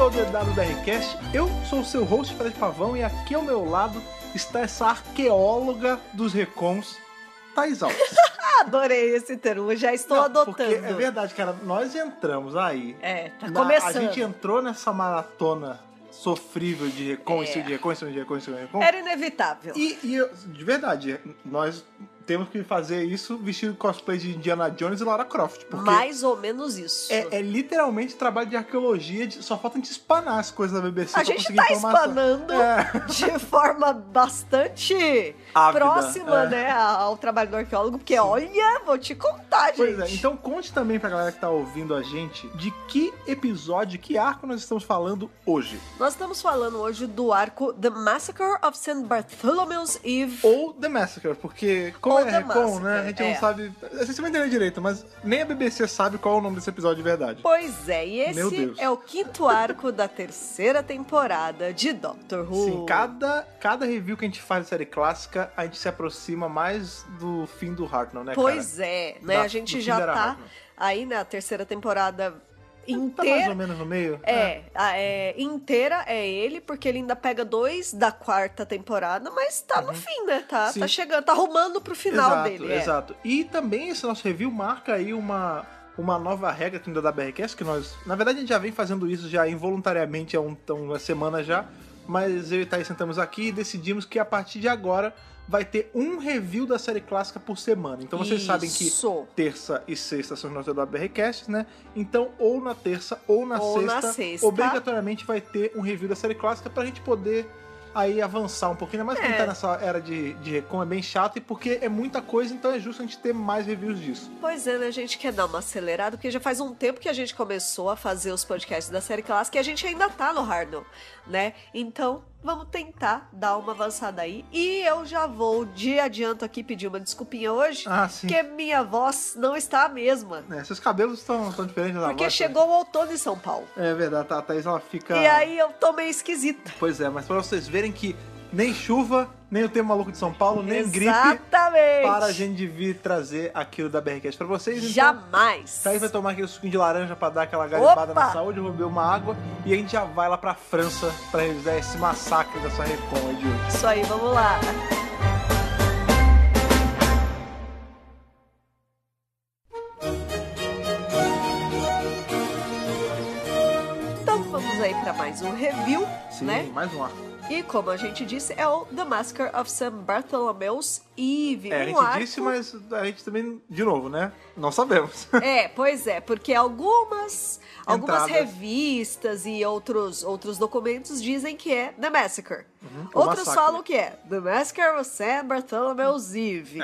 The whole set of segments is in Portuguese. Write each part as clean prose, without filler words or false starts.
ao DWBRcast. Eu sou o seu host, Fred Pavão, e aqui ao meu lado está essa arqueóloga dos recons, Thaís Alves. Adorei esse termo, já estou adotando. Porque é verdade, cara, nós entramos aí. Tá começando. A gente entrou nessa maratona sofrível de recon, de recon. Era inevitável. E de verdade, nós temos que fazer isso vestido de cosplay de Indiana Jones e Lara Croft. Mais ou menos isso. É literalmente trabalho de arqueologia, só falta a gente espanar as coisas da BBC. A gente tá espanando de forma bastante ávida, próxima, né, ao trabalho do arqueólogo, porque sim, olha, vou te contar, gente. Pois é, então conte também pra galera que tá ouvindo a gente de que episódio, que arco nós estamos falando hoje. Nós estamos falando hoje do arco The Massacre of St. Bartholomew's Eve. Ou The Massacre, porque como é recon, né, a gente não sabe, vocês vão entender direito, mas nem a BBC sabe qual é o nome desse episódio de verdade. Pois é, e esse é o quinto arco da terceira temporada de Doctor Who. Sim, cada review que a gente faz da série clássica, a gente se aproxima mais do fim do Hartnell, né, pois é, né, a gente já tá aí na terceira temporada inteira. Tá mais ou menos no meio. Inteira é ele, porque ele ainda pega 2 da quarta temporada, mas tá no fim, né? Tá chegando, tá arrumando pro final dele. Exato. E também esse nosso review marca aí uma nova regra aqui no DWBRcast, que nós, na verdade, a gente já vem fazendo isso já involuntariamente há uma semana já, mas eu e Thaís sentamos aqui e decidimos que a partir de agora vai ter um review da série clássica por semana. Então vocês sabem que terça e sexta são os nossos DWBRcasts, né? Então, ou na terça ou na sexta, obrigatoriamente vai ter um review da série clássica pra gente poder aí avançar um pouquinho. Mas quem tá nessa era de recon é bem chato, e porque é muita coisa, então é justo a gente ter mais reviews disso. Pois é, né? A gente quer dar uma acelerada, porque já faz um tempo que a gente começou a fazer os podcasts da série clássica e a gente ainda tá no Hartnell, né? Então, vamos tentar dar uma avançada aí. E eu já vou de adianto aqui pedir uma desculpinha hoje, porque minha voz não está a mesma. Seus cabelos estão diferentes da voz. Porque chegou o outono em São Paulo. É verdade, a Thaís ela fica... E aí eu tô meio esquisita. Pois é, mas pra vocês verem que nem chuva, nem o tempo maluco de São Paulo, nem gripe para a gente vir trazer aquilo da BRCast pra vocês. Então, jamais! Thaís vai tomar aquele suquinho de laranja pra dar aquela garimpada na saúde, beber uma água, e a gente já vai lá pra França pra revisar esse massacre dessa recon aí de hoje. Isso aí, vamos lá! Então vamos aí pra mais um review, né? Sim, mais um arco. E como a gente disse, é o The Massacre of St. Bartholomew's Eve. A gente disse, mas a gente também, de novo, né? Não sabemos. Pois é, porque algumas revistas e outros documentos dizem que é The Massacre. Outros falam que é The Massacre of St. Bartholomew's Eve.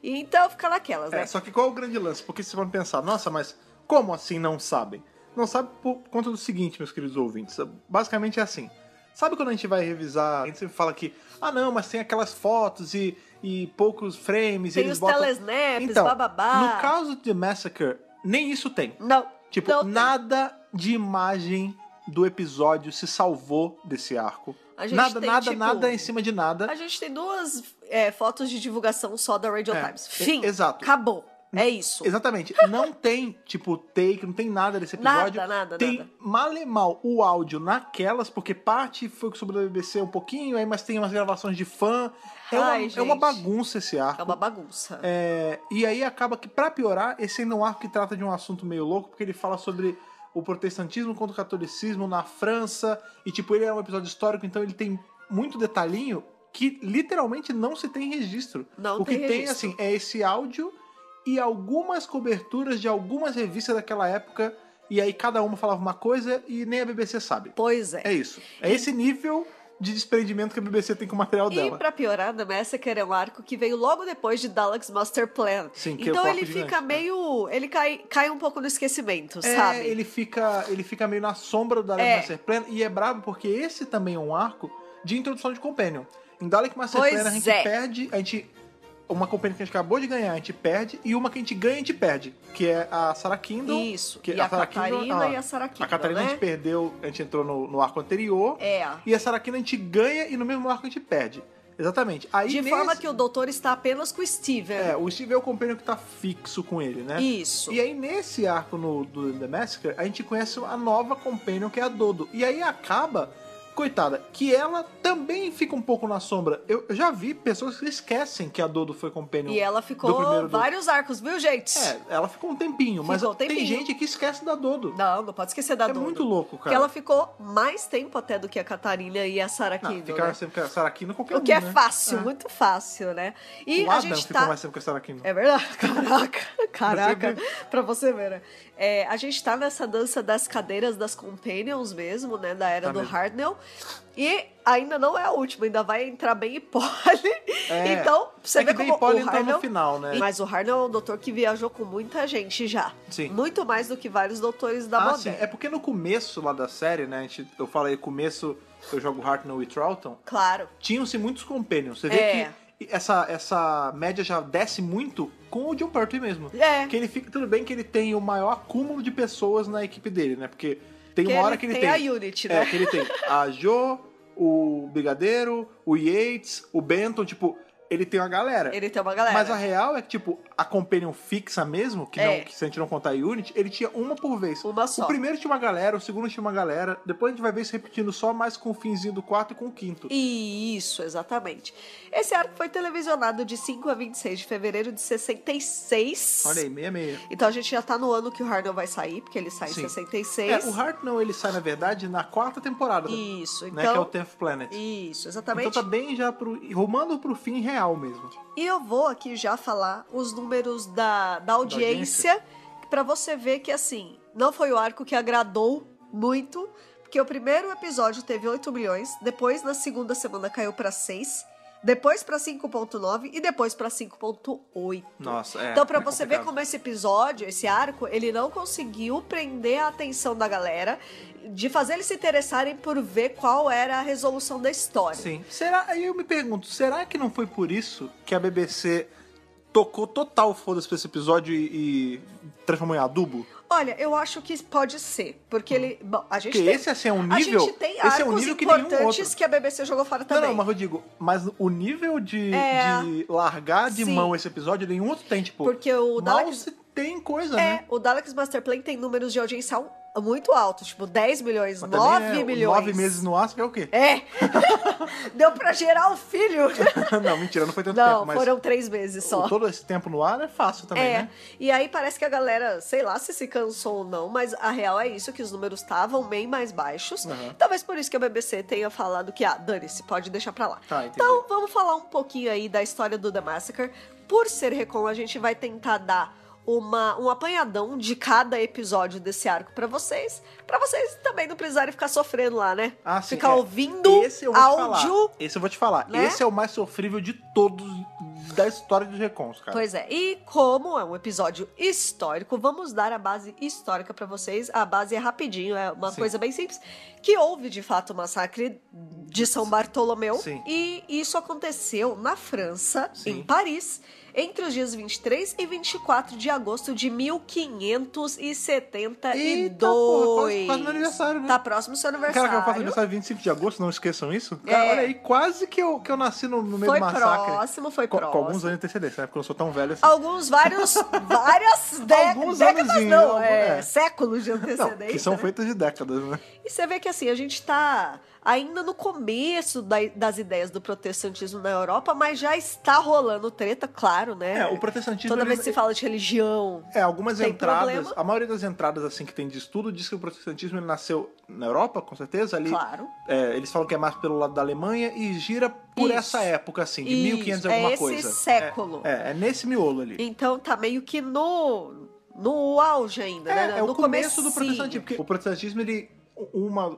E então fica naquelas, né? Só que qual é o grande lance? Porque vocês vão pensar, nossa, mas como assim não sabem? Não sabe por conta do seguinte, meus queridos ouvintes. Basicamente é assim. Sabe quando a gente vai revisar, a gente sempre fala que, não, mas tem aquelas fotos e poucos frames. Tem eles os botam... telesnaps, então, bababá. No caso de Massacre, nem isso tem. Não. Tipo, não nada de imagem do episódio se salvou desse arco. A gente Nada em cima de nada. A gente tem 2 fotos de divulgação só da Radio Times. Fim. Exato. Acabou. É isso. Exatamente. Não tem, take, não tem nada desse episódio. Nada. Tem mal e mal o áudio naquelas, porque parte foi sobre a BBC um pouquinho, aí mas tem umas gravações de fã. É uma bagunça esse arco. É uma bagunça. E aí acaba que, pra piorar, esse ainda é um arco que trata de um assunto meio louco, porque ele fala sobre o protestantismo contra o catolicismo na França, e ele é um episódio histórico, então ele tem muito detalhinho que literalmente não se tem registro. Não o tem que registro. tem, assim, é esse áudio e algumas coberturas de algumas revistas daquela época, e aí cada uma falava uma coisa e nem a BBC sabe. Pois é. É isso. É esse nível de desprendimento que a BBC tem com o material dela. E pra piorar, The Massacre é um arco que veio logo depois de Dalek's Master Plan. Sim, que então é o ele fica meio... Ele cai um pouco no esquecimento, sabe? Ele fica meio na sombra do Dalek Master Plan, e é brabo porque esse também é um arco de introdução de Companion. Em Dalek Master Plan a gente perde... Uma companhia que a gente acabou de ganhar, a gente perde, e uma que a gente ganha, a gente perde, que é a Sarah Kindle. Isso, e a Catarina e a Sarah Kindle, a Catarina, né? A gente perdeu, a gente entrou no arco anterior, e a Sarah Kindle a gente ganha, e no mesmo arco a gente perde. Exatamente. Aí, De forma que o doutor está apenas com o Steven. O Steve é o companion que tá fixo com ele, né? Isso. E aí, nesse arco do The Massacre, a gente conhece a nova companion, que é a Dodo. E aí acaba, coitada, que ela também fica um pouco na sombra. Eu já vi pessoas que esquecem que a Dodo foi companion. E ela do ficou primeiro vários arcos, viu, gente? Ela ficou um tempinho, mas Ficou um tempinho. tem gente que esquece da Dodo. Não pode esquecer da Dodo. É muito louco, cara. Porque ela ficou mais tempo até do que a Catarina e a Sarah Não, Kendall, ficar né? sempre com a Sarah Kendall qualquer O que é né? fácil, muito fácil, né? E O a Adam gente ficou mais tempo com a Sarah Kendall. É verdade? Caraca. Pra você ver, né? A gente tá nessa dança das cadeiras das Companions mesmo, né? Da era Tá do mesmo. Hartnell. E ainda não é a última, ainda vai entrar bem e Polly. Então, você vê que bem como Polly o entrou Hartnell... no final, né? Mas o Hartnell é um doutor que viajou com muita gente já. Sim. Muito mais do que vários doutores da Sim. moderna. É porque no começo lá da série, né? Eu falei começo, eu jogo Hartnell e Troughton. Claro. Tinham-se muitos companions. Você vê que essa média já desce muito com o John Pertwee mesmo. Que ele fica, tudo bem que ele tem o maior acúmulo de pessoas na equipe dele, né? Porque tem uma hora que ele tem... a Unity, né? Que ele tem a Jo, o Brigadeiro, o Yates, o Benton, tipo... Ele tem uma galera. Ele tem uma galera. Mas a real é que, tipo, a companion fixa mesmo, que se a gente não contar a Unity, ele tinha uma por vez. Uma só. O primeiro tinha uma galera, o segundo tinha uma galera. Depois a gente vai ver isso repetindo só mais com o finzinho do quarto e com o quinto. Isso, exatamente. Esse arco foi televisionado de 5 a 26 de fevereiro de 66. Olha aí, 66. Então a gente já tá no ano que o Hartnell vai sair, porque ele sai em 66. O Hartnell, ele sai, na verdade, na 4ª temporada. Isso, né, que é o 10th Planet. Isso, exatamente. Então tá bem já rumando pro fim real mesmo. E eu vou aqui já falar os números da audiência, pra você ver que, assim, não foi o arco que agradou muito, porque o primeiro episódio teve 8 milhões, depois na segunda semana caiu pra 6, depois pra 5.9 e depois pra 5.8. Nossa, Então pra você ver como esse episódio, esse arco, ele não conseguiu prender a atenção da galera, de fazer eles se interessarem por ver qual era a resolução da história. Sim. Aí eu me pergunto, será que não foi por isso que a BBC tocou total foda-se pra esse episódio e transformou em adubo? Olha, eu acho que pode ser, porque ele... Bom, a gente porque tem... esse assim, é um nível... A gente tem esse arcos é um nível que nenhum importantes outro. que a BBC jogou fora também. Não, mas eu digo, mas o nível de largar de mão esse episódio, nenhum outro tem, tipo... Porque o mal Daleks... se tem coisa, né? O Daleks Master Plan tem números de audiência muito altos, tipo 10 milhões, Mas 9 também, milhões. 9 meses no ar, você quer o quê? Deu pra gerar o filho. Não, mentira, não foi tanto Não, tempo, mas... foram 3 meses só. Todo esse tempo no ar é fácil também, né? E aí parece que a galera, sei lá se cansou ou não, mas a real é isso, que os números estavam bem mais baixos. Talvez por isso que a BBC tenha falado que, dane-se, pode deixar pra lá. Tá, entendi. Então, vamos falar um pouquinho aí da história do The Massacre. Por ser Recon, a gente vai tentar dar um apanhadão de cada episódio desse arco pra vocês também não precisarem ficar sofrendo lá, né? Sim, ficar ouvindo esse eu vou áudio. Esse eu vou te falar. Né? Esse é o mais sofrível de todos da história dos Recons, cara. Pois é. E como é um episódio histórico, vamos dar a base histórica pra vocês. A base é rapidinho, é uma coisa bem simples. Que houve, de fato, o massacre de São Bartolomeu. Sim. E isso aconteceu na França, em Paris, entre os dias 23 e 24 de agosto de 1572. Eita, porra, quase meu aniversário, né? Tá próximo do seu aniversário. Cara, que eu faço aniversário 25 de agosto, não esqueçam isso. Cara, olha aí, quase que eu nasci no meio do massacre. Foi próximo. Com alguns anos de antecedência, né? Porque eu não sou tão velho assim. Várias décadas anozinhos, não, séculos de Não, antecedência. que são né? feitas de décadas, né? E você vê que assim, a gente tá ainda no começo das ideias do protestantismo na Europa, mas já está rolando treta, claro, né? O protestantismo... Toda vez que se fala de religião... algumas tem entradas... problema. A maioria das entradas, assim, que tem de estudo, diz que o protestantismo ele nasceu na Europa, com certeza, ali... Claro. Eles falam que é mais pelo lado da Alemanha e gira por essa época, assim, de 1500 e alguma coisa. Esse século. É nesse miolo ali. Então tá meio que no auge ainda, né? É No o começo do comecinho. protestantismo. Porque o protestantismo, ele...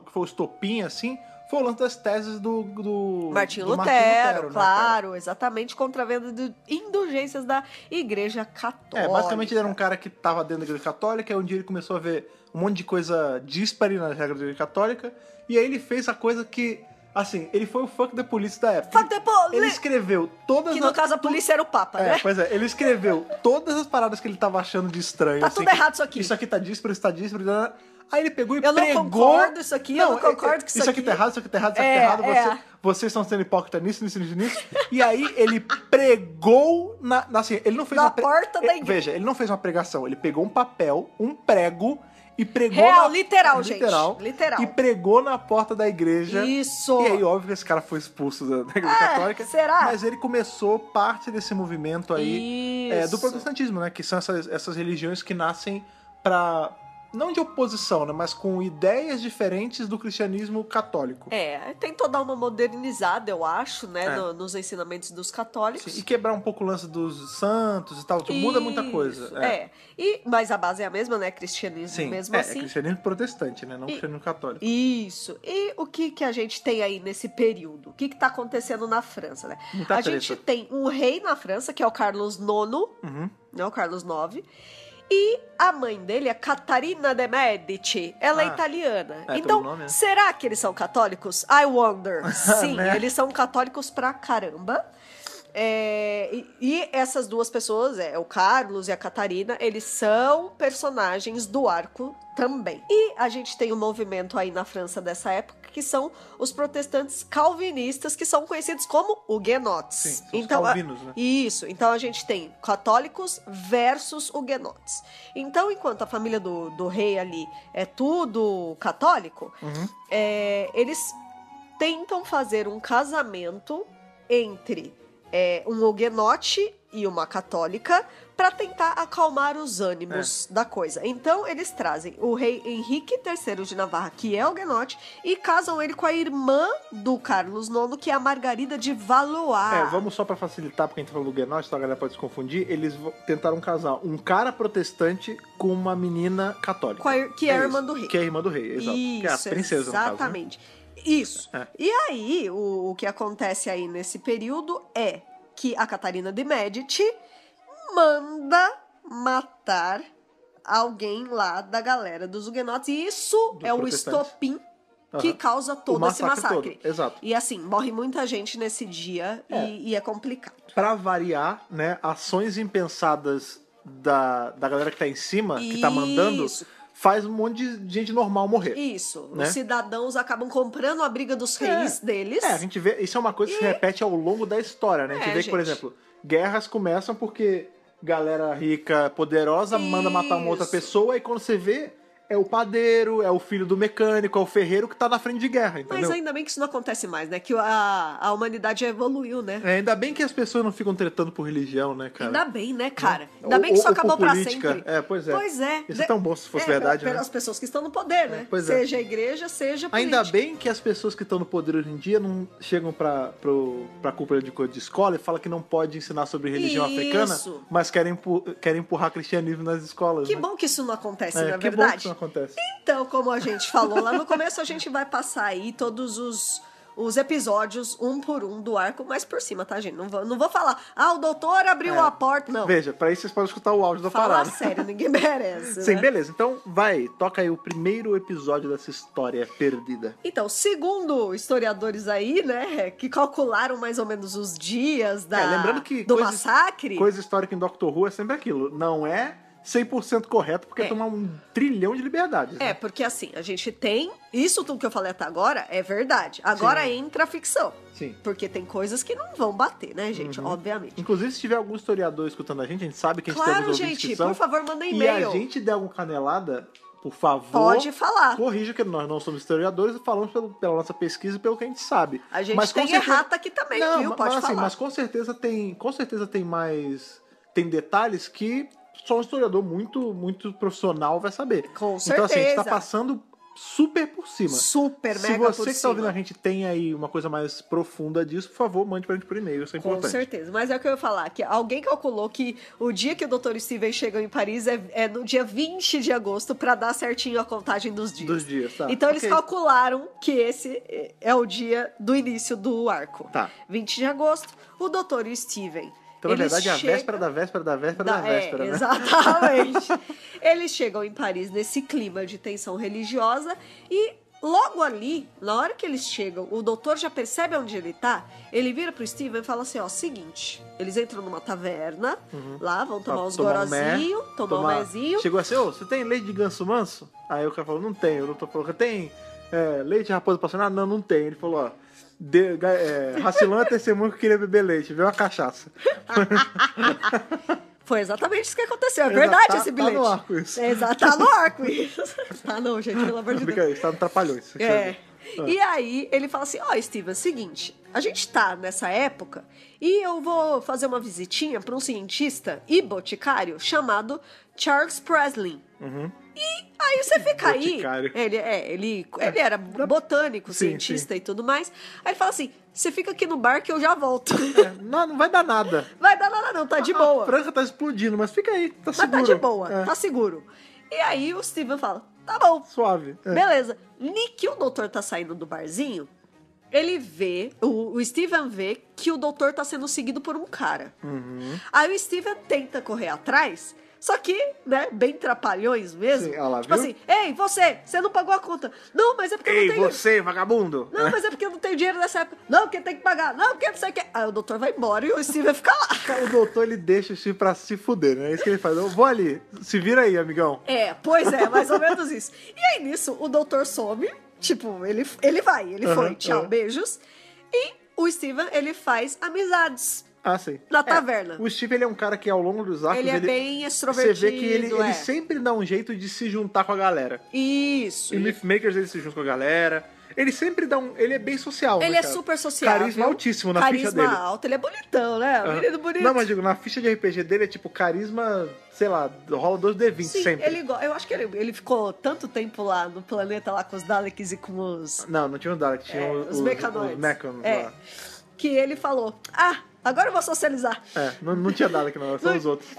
que foi o estopim, assim... Foi o lance das teses do Martinho do Lutero, né, claro, exatamente, contra a venda de indulgências da Igreja Católica. Basicamente ele era um cara que tava dentro da Igreja Católica, e um dia ele começou a ver um monte de coisa díspare nas regras da Igreja Católica, e aí ele fez a coisa que, assim, ele foi o fuck the police da época. Fuck the police! Ele escreveu todas Que no caso a polícia era o Papa, né? Pois é, ele escreveu todas as paradas que ele tava achando de estranho. Tá assim, tudo errado isso aqui. Isso aqui tá díspare, isso tá díspare. Aí ele pegou e eu pregou... não concordo isso aqui, eu não concordo com isso aqui tá errado, isso aqui tá errado, isso aqui tá errado, vocês estão sendo hipócritas nisso. E aí ele pregou assim, ele não fez na porta da igreja. Veja, ele não fez uma pregação, ele pegou um papel, um prego e pregou literal, gente. Literal. E pregou na porta da igreja. Isso. E aí, óbvio que esse cara foi expulso da igreja católica. Será? Mas ele começou parte desse movimento aí do protestantismo, né? Que são essas religiões que nascem pra... Não de oposição, né? Mas com ideias diferentes do cristianismo católico. Tentou dar uma modernizada, eu acho, né? Nos ensinamentos dos católicos. Sim, e quebrar um pouco o lance dos santos e tal, que muda muita coisa. Mas a base é a mesma, né? Cristianismo mesmo assim. É cristianismo protestante, né? Não cristianismo católico. Isso. E o que a gente tem aí nesse período? O que tá acontecendo na França, né? Muita treta. Gente tem um rei na França, que é o Carlos IX, né? O Carlos IX. E a mãe dele é Catarina de Medici. Ela é italiana. Então, nome, será que eles são católicos? I wonder. Sim, né? Eles são católicos pra caramba. E essas duas pessoas, o Carlos e a Catarina, eles são personagens do arco também. E a gente tem um movimento aí na França dessa época, que são os protestantes calvinistas, que são conhecidos como huguenotes. Sim, então, os calvinos, né? Isso. Então a gente tem católicos versus huguenotes. Então, enquanto a família do rei ali é tudo católico, eles tentam fazer um casamento entre um huguenote e uma católica para tentar acalmar os ânimos da coisa. Então, eles trazem o rei Henrique III de Navarra, que é huguenote, e casam ele com a irmã do Carlos IX, que é a Margarida de Valois. Vamos só para facilitar, porque a gente falou do huguenote, então a galera pode se confundir. Eles tentaram casar um cara protestante com uma menina católica. Que é a irmã do rei. Que é a irmã do rei, exato. Isso, que é a princesa, exatamente. No caso, né? Isso. E aí, o que acontece aí nesse período é que a Catarina de Medici manda matar alguém lá da galera dos huguenotes. E isso é o estopim que causa todo esse massacre. Todo. Exato. E assim, morre muita gente nesse dia e é complicado. Pra variar, né, ações impensadas da galera que tá em cima, que tá mandando... faz um monte de gente normal morrer. Isso. Né? Os cidadãos acabam comprando a briga dos reis deles. A gente vê... Isso é uma coisa que se repete ao longo da história, né? A gente vê que, por exemplo, guerras começam porque galera rica, poderosa, manda matar uma outra pessoa, e quando você vê... é o padeiro, é o filho do mecânico, é o ferreiro que tá na frente de guerra, entendeu? Mas ainda bem que isso não acontece mais, né? Que a humanidade já evoluiu, né? Ainda bem que as pessoas não ficam tretando por religião, né, cara? Ainda bem, né, cara? Ainda bem que isso acabou pra sempre. Pois é. Pois é. Isso é tão bom se fosse verdade, né? Pelas pessoas que estão no poder, né? Seja a igreja, seja política. Ainda bem que as pessoas que estão no poder hoje em dia não chegam pra cúpula de escola e falam que não pode ensinar sobre religião africana, mas querem empurrar cristianismo nas escolas. Que né? bom que isso não acontece, na verdade. Que bom que isso não acontece. Então, como a gente falou lá no começo, a gente vai passar aí todos os episódios, um por um, do arco, mais por cima, tá, gente? Não vou falar, o doutor abriu a porta, não. Veja, pra isso vocês podem escutar o áudio da Fala parada. sério, ninguém merece, Sim, né? beleza. Então, toca aí o primeiro episódio dessa história perdida. Então, segundo historiadores aí, né, que calcularam mais ou menos os dias lembrando que do massacre... Coisa histórica em Doctor Who é sempre aquilo, não é 100% correto, porque tomar 1 trilhão de liberdades. Né? Porque assim, a gente tem... Isso tudo que eu falei até agora é verdade. Agora entra a ficção. Sim. Porque tem coisas que não vão bater, né, gente? Obviamente. Inclusive, se tiver algum historiador escutando a gente sabe que a gente tem alguns ouvintes que são. Por favor, manda e e-mail. E a gente der alguma canelada, por favor... Pode falar. Corrija, que nós não somos historiadores e falamos pela nossa pesquisa e pelo que a gente sabe. A gente tem errata aqui também, viu? Pode falar. Mas com certeza tem mais... Tem detalhes que só um historiador muito, muito profissional vai saber. Com certeza. Então, assim, a gente tá passando super por cima. Super, mega por cima. Se você que tá ouvindo a gente tem aí uma coisa mais profunda disso, por favor, mande pra gente por e-mail, isso é importante. Com certeza. Mas é o que eu ia falar, que alguém calculou que o dia que o Dr. Steven chegou em Paris é no dia 20 de agosto, pra dar certinho a contagem dos dias. Dos dias, tá. Então eles calcularam que esse é o dia do início do arco. Tá. 20 de agosto, o Dr. Steven... Então, na verdade, é a véspera da véspera da véspera da véspera, né? Exatamente. Eles chegam em Paris nesse clima de tensão religiosa e logo ali, na hora que eles chegam, o doutor já percebe onde ele tá, ele vira pro Steven e fala assim, ó, seguinte, eles entram numa taverna, lá, vão tomar uns gorozinhos, tomar um mezinho. Chegou assim, ô, você tem leite de ganso manso? Aí o cara falou, não tenho. O doutor falou, tem leite de raposa passionada? Não, não tem. Ele falou, ó, Racilão é testemunho que queria beber leite, veio uma cachaça. Foi exatamente isso que aconteceu. É verdade esse bilhete. Tá no arco isso. Exato, tá no arco isso. Tá não, gente, pelo amor de Deus. Isso tá no Trapalhões. E aí ele fala assim, ó, Steven, seguinte, a gente tá nessa época e eu vou fazer uma visitinha pra um cientista e boticário chamado Charles Presley. E aí você fica aí... Ele era botânico, cientista e tudo mais. Aí ele fala assim, você fica aqui no bar que eu já volto. Não vai dar nada. Vai dar nada não, tá de boa. A Franca tá explodindo, mas fica aí, tá seguro. Mas tá de boa, tá seguro. E aí o Steven fala, tá bom. Suave. Beleza. Nem que o doutor tá saindo do barzinho, ele vê, o Steven vê que o doutor tá sendo seguido por um cara. Aí o Steven tenta correr atrás, só que, né, bem trapalhões mesmo. Sim, lá, tipo viu? assim, ei, você não pagou a conta. Não, mas é porque eu não tenho... Ei, você, vagabundo. Não, mas é porque eu não tenho dinheiro nessa época. Não, porque tem que pagar. Não, porque não sei o que. Aí o doutor vai embora e o Steven fica lá. O doutor, ele deixa o Steve pra se fuder, né? É isso que ele faz. Eu vou ali, se vira aí, amigão. Pois é, mais ou menos isso. E aí, nisso, o doutor some. Tipo, ele foi. Tchau, beijos. E o Steven, ele faz amizades. Sim. Na taverna. O Steve, ele é um cara que ao longo dos arcos... Ele é bem extrovertido. Você vê que ele sempre dá um jeito de se juntar com a galera. Isso. Em Mythmakers ele se junta com a galera. Ele sempre dá ele é bem social, Ele né, é cara? super social. Carisma altíssimo na ficha dele. Carisma alto, ele é bonitão, né? Menino bonito. Não, mas digo, na ficha de RPG dele é tipo carisma, sei lá, rola 2D20 sempre. Eu acho que ele ficou tanto tempo lá no planeta lá com os Daleks e com os... Não tinha os Daleks, tinha os Mechanoids. Os Mechans lá. Que ele falou, agora eu vou socializar. Não tinha Dalek não, são os outros.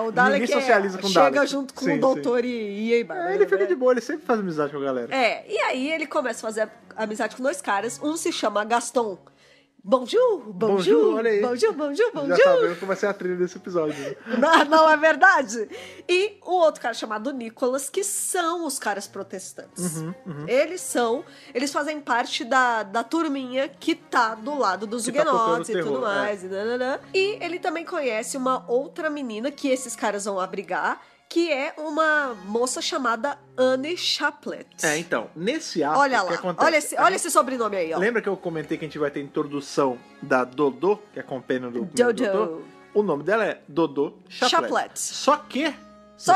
O Dalek ninguém socializa com o chega Dalek. junto com o doutor e aí, Bárbara. Ele fica de boa, ele sempre faz amizade com a galera. E aí ele começa a fazer amizade com dois caras, um se chama Gaston. Bonjour, olha aí. bonjour. Já sabemos que vai ser a trilha desse episódio. Não é verdade? E o outro cara chamado Nicholas, que são os caras protestantes. Eles fazem parte da turminha que tá do lado dos Huguenots e tudo mais. E ele também conhece uma outra menina que esses caras vão abrigar, que é uma moça chamada Anne Chaplet. Então, nesse arco, olha o que lá, acontece? olha esse sobrenome aí, ó. Lembra que eu comentei que a gente vai ter a introdução da Dodô, que é a companion do Doutor? O nome dela é Dodô Chaplet. Só que,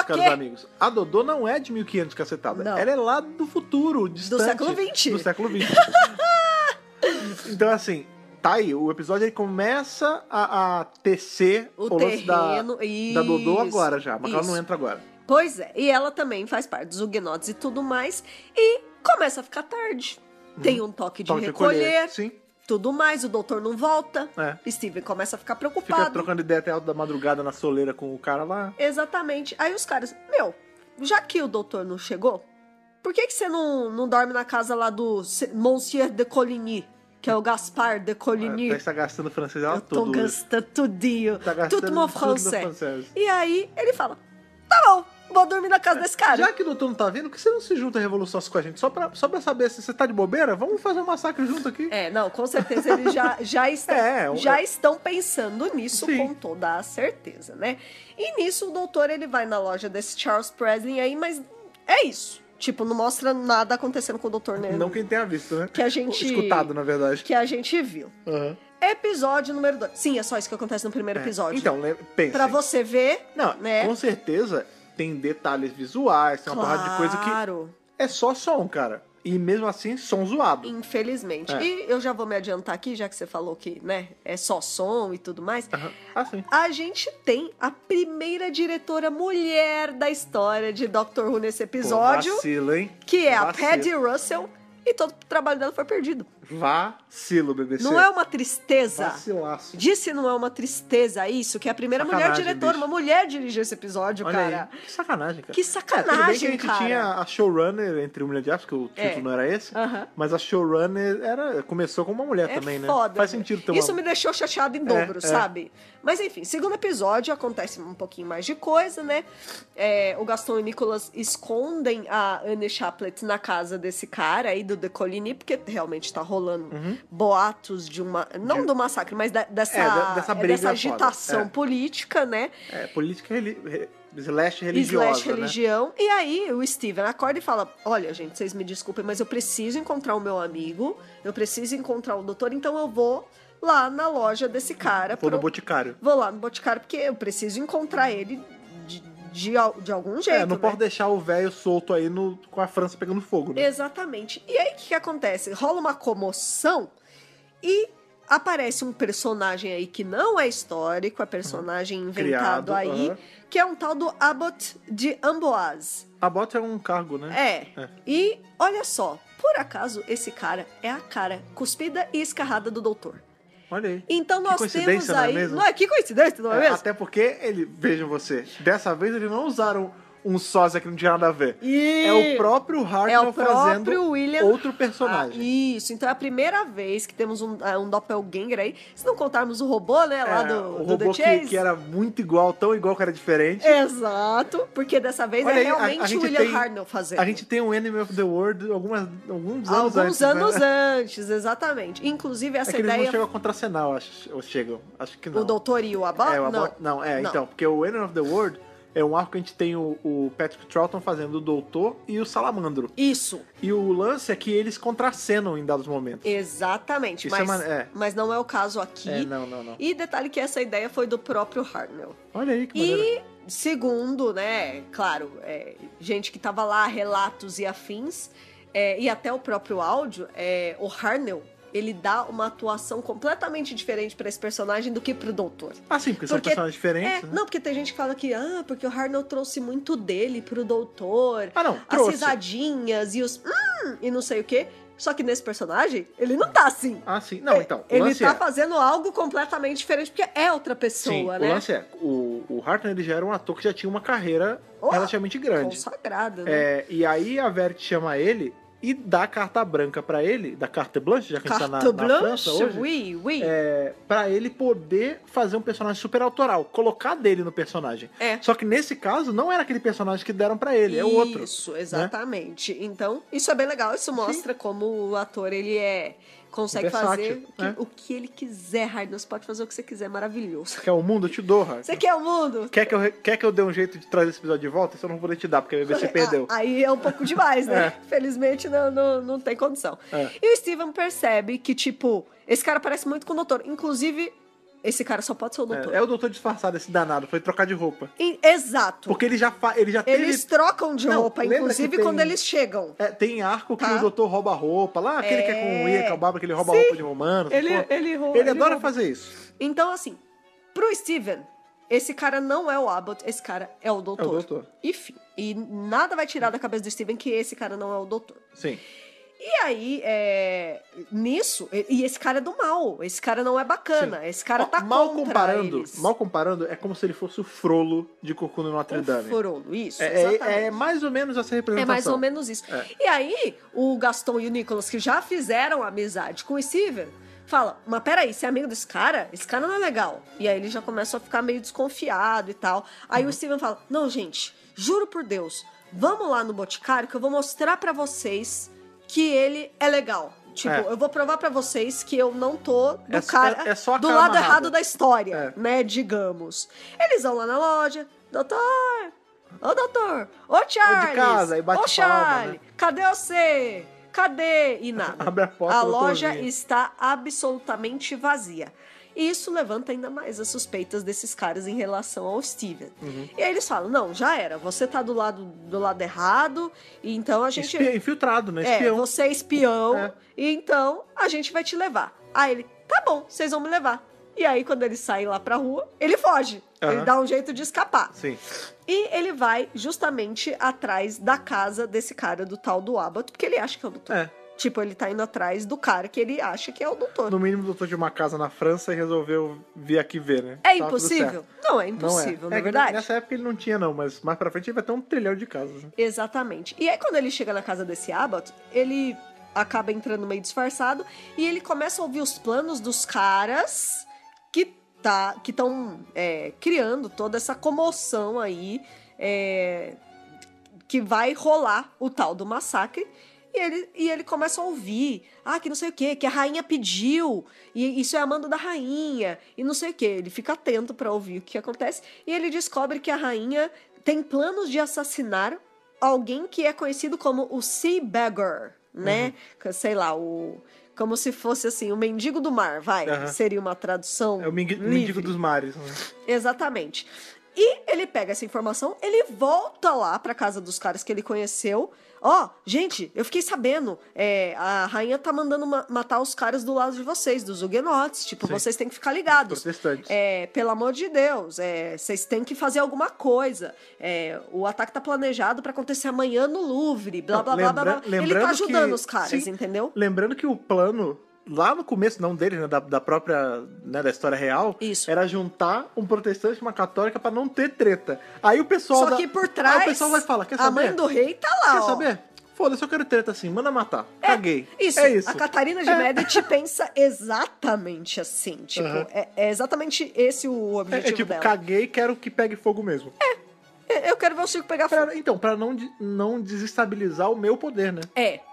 caros amigos, a Dodô não é de 1500 cacetada. Não. Ela é lá do futuro, distante. Do século XX. Do século XX. Então, assim... Tá aí, o episódio ele começa a tecer o lance da Dodô agora já, mas ela não entra agora. Pois é, e ela também faz parte dos Huguenots e tudo mais, e começa a ficar tarde. Tem um toque de recolher, sim. Tudo mais, o doutor não volta, Steven começa a ficar preocupado. Fica trocando ideia até alta da madrugada na soleira com o cara lá. Exatamente, aí os caras, já que o doutor não chegou, por que você não dorme na casa lá do Monsieur de Coligny? Que é o Gaspar de Coligny. Tá gastando francês ela todo. Eu tô gastando tudinho. Tudo no francês. E aí, ele fala, tá bom, vou dormir na casa desse cara. Já que o doutor não tá vendo, por que você não se junta a Revolução com a gente? Só pra saber se você tá de bobeira, vamos fazer um massacre junto aqui. Não, com certeza eles já estão pensando nisso. Sim. Com toda a certeza, né? E nisso o doutor, ele vai na loja desse Charles Presley aí, mas é isso. Tipo, não mostra nada acontecendo com o doutor, né? Não quem tenha visto, né? Que a gente... Escutado, na verdade. Que a gente viu. Episódio número 2. Sim, é só isso que acontece no primeiro episódio. Então, pensa. Pra você ver, né? Com certeza tem detalhes visuais, tem uma porrada de coisa que é só som, cara. E mesmo assim, som zoado. Infelizmente. E eu já vou me adiantar aqui, já que você falou que, né, é só som e tudo mais. Sim. A gente tem a primeira diretora mulher da história de Doctor Who nesse episódio. Vacilo, hein? Que é a Paddy Russell. E todo o trabalho dela foi perdido. Vacilo, BBC. Não é uma tristeza? Vacilaço. Disse não é uma tristeza isso, que é a primeira mulher Sacanagem, diretora, bicho. uma mulher dirigiu esse episódio, Olha cara. aí. Que sacanagem, cara. Que Tudo bem que sacanagem, a gente cara. tinha a showrunner entre o Mulher de Aço, que o título não era esse, Aham. mas a showrunner começou com uma mulher também, né? Foda. Faz sentido ter Isso uma... me deixou chateado em dobro, sabe? Mas enfim, segundo episódio acontece um pouquinho mais de coisa, né? O Gaston e o Nicholas escondem a Anne Chaplet na casa desse cara aí do De Coligny, porque realmente tá rolando boatos de uma... Não do massacre, mas dessa briga dessa agitação foda. política, né? Política slash religiosa, Slash religião. E aí o Steven acorda e fala: olha, gente, vocês me desculpem, mas eu preciso encontrar o meu amigo, eu preciso encontrar o doutor, então eu vou lá na loja desse cara. Vou no Boticário. Vou lá no Boticário, porque eu preciso encontrar ele de algum jeito, Não né? pode deixar o velho solto aí com a França pegando fogo, né? Exatamente. E aí, o que acontece? Rola uma comoção e aparece um personagem aí que não é histórico, é personagem inventado Criado, aí, que é um tal do Abbot de Amboise. Abbot é um cargo, né? E, olha só, por acaso, esse cara é a cara cuspida e escarrada do doutor. Olha aí. Então Que nós temos coincidência, não é aí... mesmo? Não é? Que coincidência, não é mesmo? Até porque, vejam você, dessa vez eles não usaram um sósia que não tinha nada a ver. E... É o próprio Hartnell fazendo William... outro personagem. Isso, então é a primeira vez que temos um doppelganger aí. Se não contarmos o robô, né, lá do robô The Chase. que era muito igual, tão igual que era diferente. Exato, porque dessa vez Olha é aí, realmente o William Hartnell fazendo. A gente tem um Enemy of the World alguns anos Alguns antes. anos né? antes, exatamente. Inclusive, essa É que eles ideia... não chegam a contracenar, ou chegam. Acho que não. O doutor e o Abbott? Não. Então, porque o Enemy of the World é um arco que a gente tem o Patrick Troughton fazendo o doutor e o Salamandro. Isso. E o lance é que eles contracenam em dados momentos. Exatamente, Isso mas não é o caso aqui. Não. E detalhe que essa ideia foi do próprio Hartnell. Olha aí que maneiro. E segundo, né, claro, gente que tava lá, relatos e afins, e até o próprio áudio, o Hartnell, ele dá uma atuação completamente diferente pra esse personagem do que pro doutor. Ah, sim, porque são personagens diferentes, né? Não, porque tem gente que fala que, porque o Hartnell trouxe muito dele pro doutor. Não, as risadinhas e os e não sei o quê. Só que nesse personagem, ele não tá assim. Ah, sim. Não, então. Ele tá fazendo algo completamente diferente, porque é outra pessoa, sim, né? O lance o Hartnell, ele já era um ator que já tinha uma carreira relativamente grande. Consagrada, né? E aí a Verity chama ele e dá a carta branca pra ele, da carte blanche, já que a gente tá na França hoje. Oui. Pra ele poder fazer um personagem super autoral, colocar dele no personagem. Só que nesse caso, não era aquele personagem que deram pra ele, é outro. Isso, exatamente. Né? Então, isso é bem legal, isso mostra como o ator, ele consegue versátil, fazer o que ele quiser, Hartnell. Você pode fazer o que você quiser, maravilhoso. Você quer o mundo? Eu te dou, Hartnell. Você quer o mundo? Quer que eu dê um jeito de trazer esse episódio de volta? Isso eu não vou te dar, porque a BBC perdeu. Aí é um pouco demais, né? Felizmente não tem condição. E o Steven percebe que, tipo, esse cara parece muito com o doutor. Inclusive, esse cara só pode ser o doutor. É o doutor disfarçado, esse danado. Foi trocar de roupa. Exato. Porque ele já teve... Eles trocam de roupa, inclusive quando eles chegam. Tem arco que o doutor rouba roupa. Lá, aquele que é com o Ian Calbaba, que ele rouba roupa de romano. Ele adora fazer isso. Então, assim, pro Steven, esse cara não é o Abbott, esse cara é o doutor. É o doutor. Enfim, e nada vai tirar da cabeça do Steven que esse cara não é o doutor. Sim. E aí, nisso, e esse cara é do mal, esse cara não é bacana, esse cara tá contra eles. Mal comparando, é como se ele fosse o Frollo de Corcunda no Notre Dame. O Frollo, isso, exatamente. É mais ou menos essa representação. É mais ou menos isso. E aí, o Gaston e o Nicholas, que já fizeram amizade com o Steven, fala, mas peraí, você é amigo desse cara? Esse cara não é legal. E aí ele já começa a ficar meio desconfiado e tal. Aí o Steven fala, não, gente, juro por Deus, vamos lá no Boticário que eu vou mostrar pra vocês que ele é legal. Tipo, eu vou provar pra vocês que eu não tô do lado errado da história, né, digamos. Eles vão lá na loja, doutor, ô Charles, de casa, e bate ô Charlie, né? cadê você? Cadê? E nada. Abre a porta, loja está absolutamente vazia. E isso levanta ainda mais as suspeitas desses caras em relação ao Steven. E aí eles falam, não, já era, você tá do lado errado, e então a gente... Infiltrado, né? Espião. Você é espião, e então a gente vai te levar. Aí ele, tá bom, vocês vão me levar. E aí, quando ele sai lá pra rua, ele foge. Ele dá um jeito de escapar. Sim. E ele vai justamente atrás da casa desse cara, do tal do Abbott, porque ele acha que é o doutor. Tipo, ele tá indo atrás do cara que ele acha que é o doutor. No mínimo, o doutor tinha uma casa na França e resolveu vir aqui ver, né? É Tava tudo impossível? certo. Não, é impossível, na que verdade. Nessa época ele não tinha, não, mas mais pra frente ele vai ter um trilhão de casas. Né? Exatamente. E aí, quando ele chega na casa desse Abbott, ele acaba entrando meio disfarçado e ele começa a ouvir os planos dos caras que estão criando toda essa comoção aí, que vai rolar o tal do massacre. E ele começa a ouvir, que não sei o quê, que a rainha pediu, e isso é a mando da rainha, e não sei o quê. Ele fica atento pra ouvir o que acontece, e ele descobre que a rainha tem planos de assassinar alguém que é conhecido como o Sea Beggar, né? Sei lá, como se fosse assim, o mendigo do mar, seria uma tradução É o mendigo dos mares. Né? Exatamente. E ele pega essa informação, ele volta lá pra casa dos caras que ele conheceu. Gente, eu fiquei sabendo, a rainha tá mandando matar os caras do lado de vocês, dos huguenotes. Tipo, vocês têm que ficar ligados. Protestantes. Pelo amor de Deus, vocês têm que fazer alguma coisa. O ataque tá planejado pra acontecer amanhã no Louvre, blá, blá, blá, blá. Ele tá ajudando os caras, entendeu? Lembrando que o plano... Lá no começo, não dele, né, da própria, né, da história real, era juntar um protestante e uma católica pra não ter treta. Aí o pessoal... Só que por trás, o pessoal vai falar, quer saber? A mãe do rei tá lá, Quer saber? Foda-se, eu quero treta assim, manda matar. Caguei. Isso. É isso. A Catarina de Medici pensa exatamente assim. Tipo, é exatamente esse o objetivo tipo, dela. Caguei, quero que pegue fogo mesmo. Eu quero ver o Chico pegar fogo. Então, pra não desestabilizar o meu poder, né?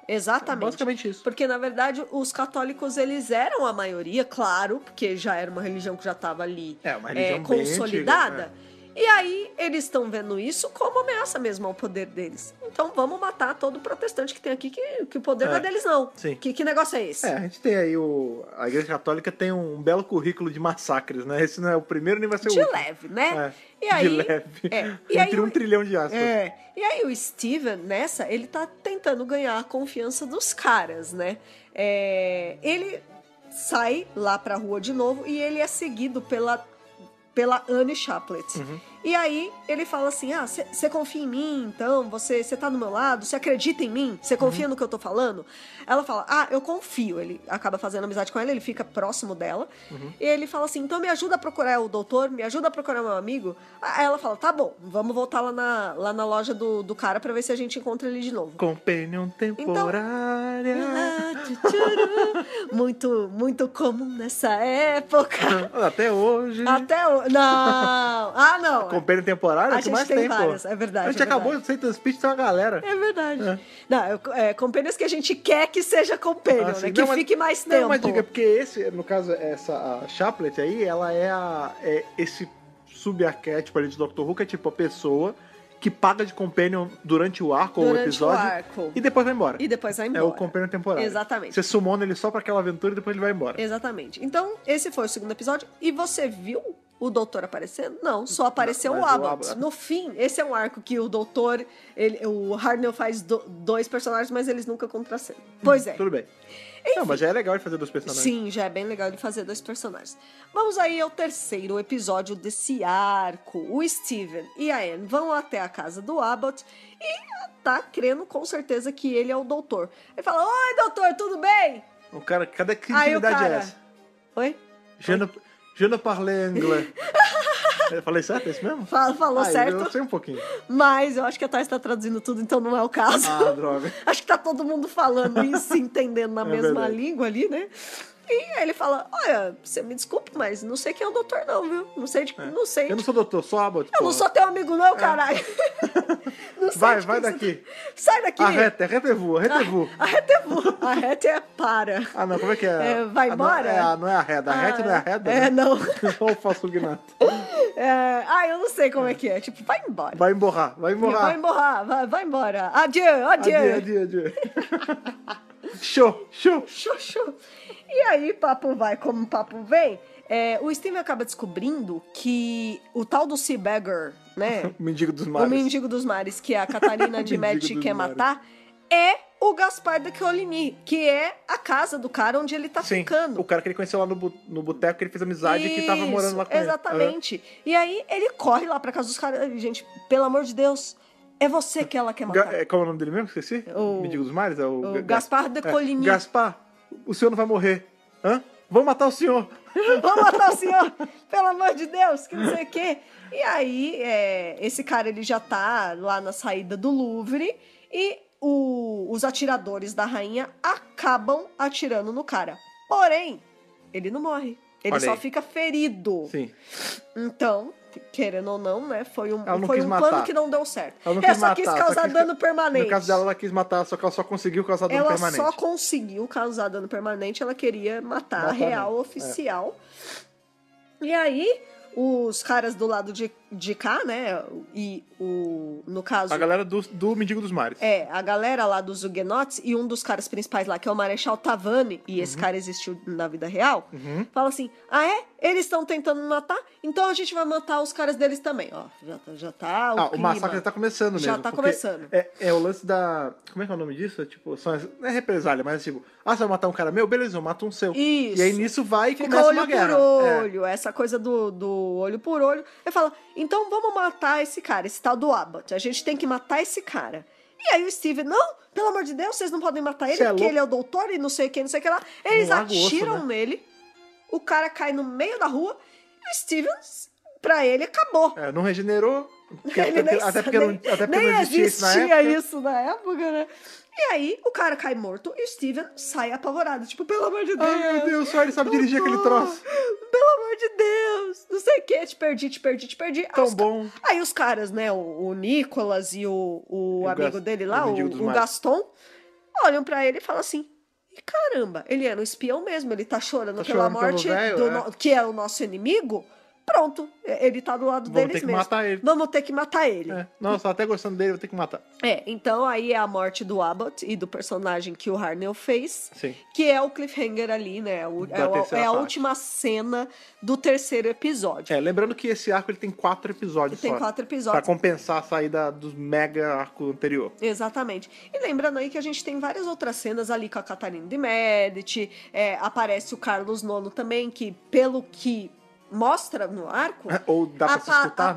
Exatamente. Basicamente isso. Porque, na verdade, os católicos, eles eram a maioria, claro, porque já era uma religião que já estava ali uma religião consolidada. Bem antiga, E aí, eles estão vendo isso como ameaça mesmo ao poder deles. Então, vamos matar todo protestante que tem aqui, que o poder não é deles, não. Sim. Que negócio é esse? A gente tem aí a Igreja Católica tem um belo currículo de massacres, né? Esse não é o primeiro nem vai ser o último. De leve, né? E aí, de leve. Entre 1 trilhão de aspas. E aí o Steven, ele tá tentando ganhar a confiança dos caras, né? Ele sai lá pra rua de novo e ele é seguido pela Anne Chaplet. E aí ele fala assim, você confia em mim, então? Você tá do meu lado? Você acredita em mim? Você confia no que eu tô falando? Ela fala, eu confio. Ele acaba fazendo amizade com ela, ele fica próximo dela. E ele fala assim, então me ajuda a procurar o doutor, me ajuda a procurar meu amigo. Aí ela fala, tá bom, vamos voltar lá na loja do cara pra ver se a gente encontra ele de novo. Companion temporária. Muito, muito comum nessa época. Até hoje. Não. Não. Companion temporária, A que mais gente tem tem, várias, pô. é verdade. A gente acabou de Satan's Speech, tem uma galera. É verdade. Não, companions que a gente quer que seja companion, né? Que fique mais tempo. Não, mas diga, porque esse, no caso, a Chaplet aí, ela é esse subarquétipo ali de Doctor Who, que é tipo a pessoa que paga de companion durante o arco ou o episódio e depois vai embora. É o companion temporário. Exatamente. Você summona ele só pra aquela aventura e depois ele vai embora. Exatamente. Então, esse foi o segundo episódio. E você viu o doutor aparecendo? Não, só apareceu o Abbott. No fim, esse é um arco que o doutor, o Hartnell faz dois personagens, mas eles nunca contracenam. Pois é. Tudo bem. Enfim, não, mas já é legal de fazer dois personagens. Sim, já é bem legal de fazer dois personagens. Vamos aí ao terceiro episódio desse arco. O Steven e a Anne vão até a casa do Abbott e tá crendo com certeza que ele é o doutor. Ele fala, oi doutor, tudo bem? O cara, cadê que intimidade é essa? Oi? Je ne parle anglais. Eu falei certo, é isso mesmo? Falou certo. Eu sei um pouquinho. Mas eu acho que a Thais tá traduzindo tudo, então não é o caso. Droga. Acho que tá todo mundo falando e se entendendo na mesma verdade. língua ali, né? E aí ele fala, olha, você me desculpe, mas não sei quem é o doutor não, viu? Não sei. Eu não sou doutor, sou Abbott. Eu não sou teu amigo não, caralho. Não sei vai daqui. Sai daqui. Arrete é vous. Arrete é para. Não, como é que é? Vai embora? Não é arreda. Arrete não é arreda? Não. Olha o falso gnato. Eu não sei como é que é. Tipo, vai embora. Vai emborrar. Vai embora. Adieu. Show. E aí, papo vai como papo vem. O Steven acaba descobrindo que o tal do Sea Beggar, né? O mendigo dos mares. O mendigo dos mares, que a Catarina de Medici quer matar, é o Gaspar da Coligny, que é a casa do cara onde ele tá ficando. O cara que ele conheceu lá no boteco, que ele fez amizade e que tava morando lá com exatamente. Ele. E aí ele corre lá pra casa dos caras. Gente, pelo amor de Deus, É você que ela quer matar. Qual é o nome dele mesmo? Esqueci? Mendigo dos Mares? É o Gaspar de Coligny. Gaspar, o senhor não vai morrer. Hã? Vamos matar o senhor. Vamos matar o senhor, pelo amor de Deus, que não sei o quê. E aí, esse cara, ele já tá lá na saída do Louvre e os atiradores da rainha acabam atirando no cara. Porém, ele não morre. Ele só fica ferido. Sim. Então, querendo ou não, né? Foi um matar. plano que não deu certo. Ela só quis causar dano permanente. No caso dela, ela quis matar, só que ela só conseguiu causar dano permanente. Ela só conseguiu causar dano permanente, ela queria matar a real oficial. E aí, os caras do lado de cá, né? E no caso... A galera do Mendigo dos Mares. A galera lá dos Huguenots e um dos caras principais lá, que é o Marechal Tavannes, e esse cara existiu na vida real, fala assim, eles estão tentando me matar, então a gente vai matar os caras deles também. Ó, já tá o clima. O massacre já tá começando mesmo. Já tá começando. É o lance da... Como é que é o nome disso? Tipo, não é represália, mas tipo... você vai matar um cara meu? Beleza, eu mato um seu. Isso. E aí nisso vai e fica começa uma guerra. Olho por olho, essa coisa do olho por olho. Ele fala, então vamos matar esse cara, esse tal do Abbott. A gente tem que matar esse cara. E aí o Steven, não, pelo amor de Deus, vocês não podem matar ele, porque ele é o doutor e não sei o que, não sei o que lá. Eles atiram nele, o cara cai no meio da rua, e o Steven, pra ele, acabou. Não regenerou, até porque nem não existia isso na época, né? E aí, o cara cai morto e o Steven sai apavorado. Tipo, pelo amor de Deus. Ai, meu Deus, só ele sabe dirigir aquele troço. Pelo amor de Deus. Não sei o que, te perdi. Tão bom. Aí os caras, né, o Nicolas e o amigo dele lá, o Gaston, olham pra ele e falam assim, caramba, ele era um espião mesmo, ele tá chorando pela morte que é o nosso inimigo. Pronto, ele tá do lado deles mesmo. Vamos ter que matar ele. Nossa, até gostando dele, vou ter que matar. Então aí é a morte do Abbott e do personagem que o Hartnell fez. Sim. Que é o cliffhanger ali, né? É a última cena do terceiro episódio. Lembrando que esse arco ele tem 4 episódios só. Tem 4 episódios. Pra compensar a saída do mega arco anterior. Exatamente. E lembrando aí que a gente tem várias outras cenas ali com a Catarina de Medici. Aparece o Carlos IX também, que pelo que mostra no arco... Ou dá pra se escutar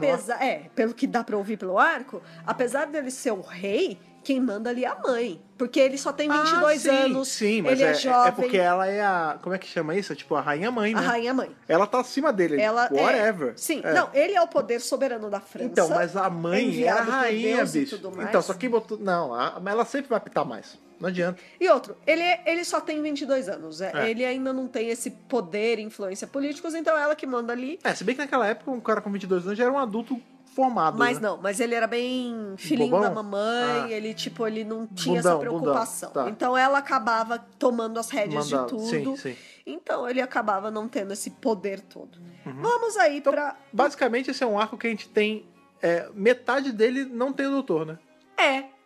pelo que dá pra ouvir pelo arco, apesar dele ser o rei, quem manda ali é a mãe. Porque ele só tem 22 anos, sim, mas ele é jovem. É porque ela é a... Como é que chama isso? Tipo, a rainha-mãe, né? A rainha-mãe. Ela tá acima dele, whatever. Sim, não, ele é o poder soberano da França. Então, mas a mãe é a rainha, bicho. Então, só que botou... Não, ela sempre vai apitar mais. Não adianta. E outro, ele só tem 22 anos. Ele ainda não tem esse poder e influência políticos, então é ela que manda ali. Se bem que naquela época um cara com 22 anos já era um adulto formado. Mas né? não, mas ele era bem filhinho Bobão? da mamãe, ele não tinha essa preocupação. Tá. Então ela acabava tomando as rédeas de tudo. Sim. Então ele acabava não tendo esse poder todo. Vamos aí pra... Basicamente esse é um arco que a gente tem... metade dele não tem o doutor, né?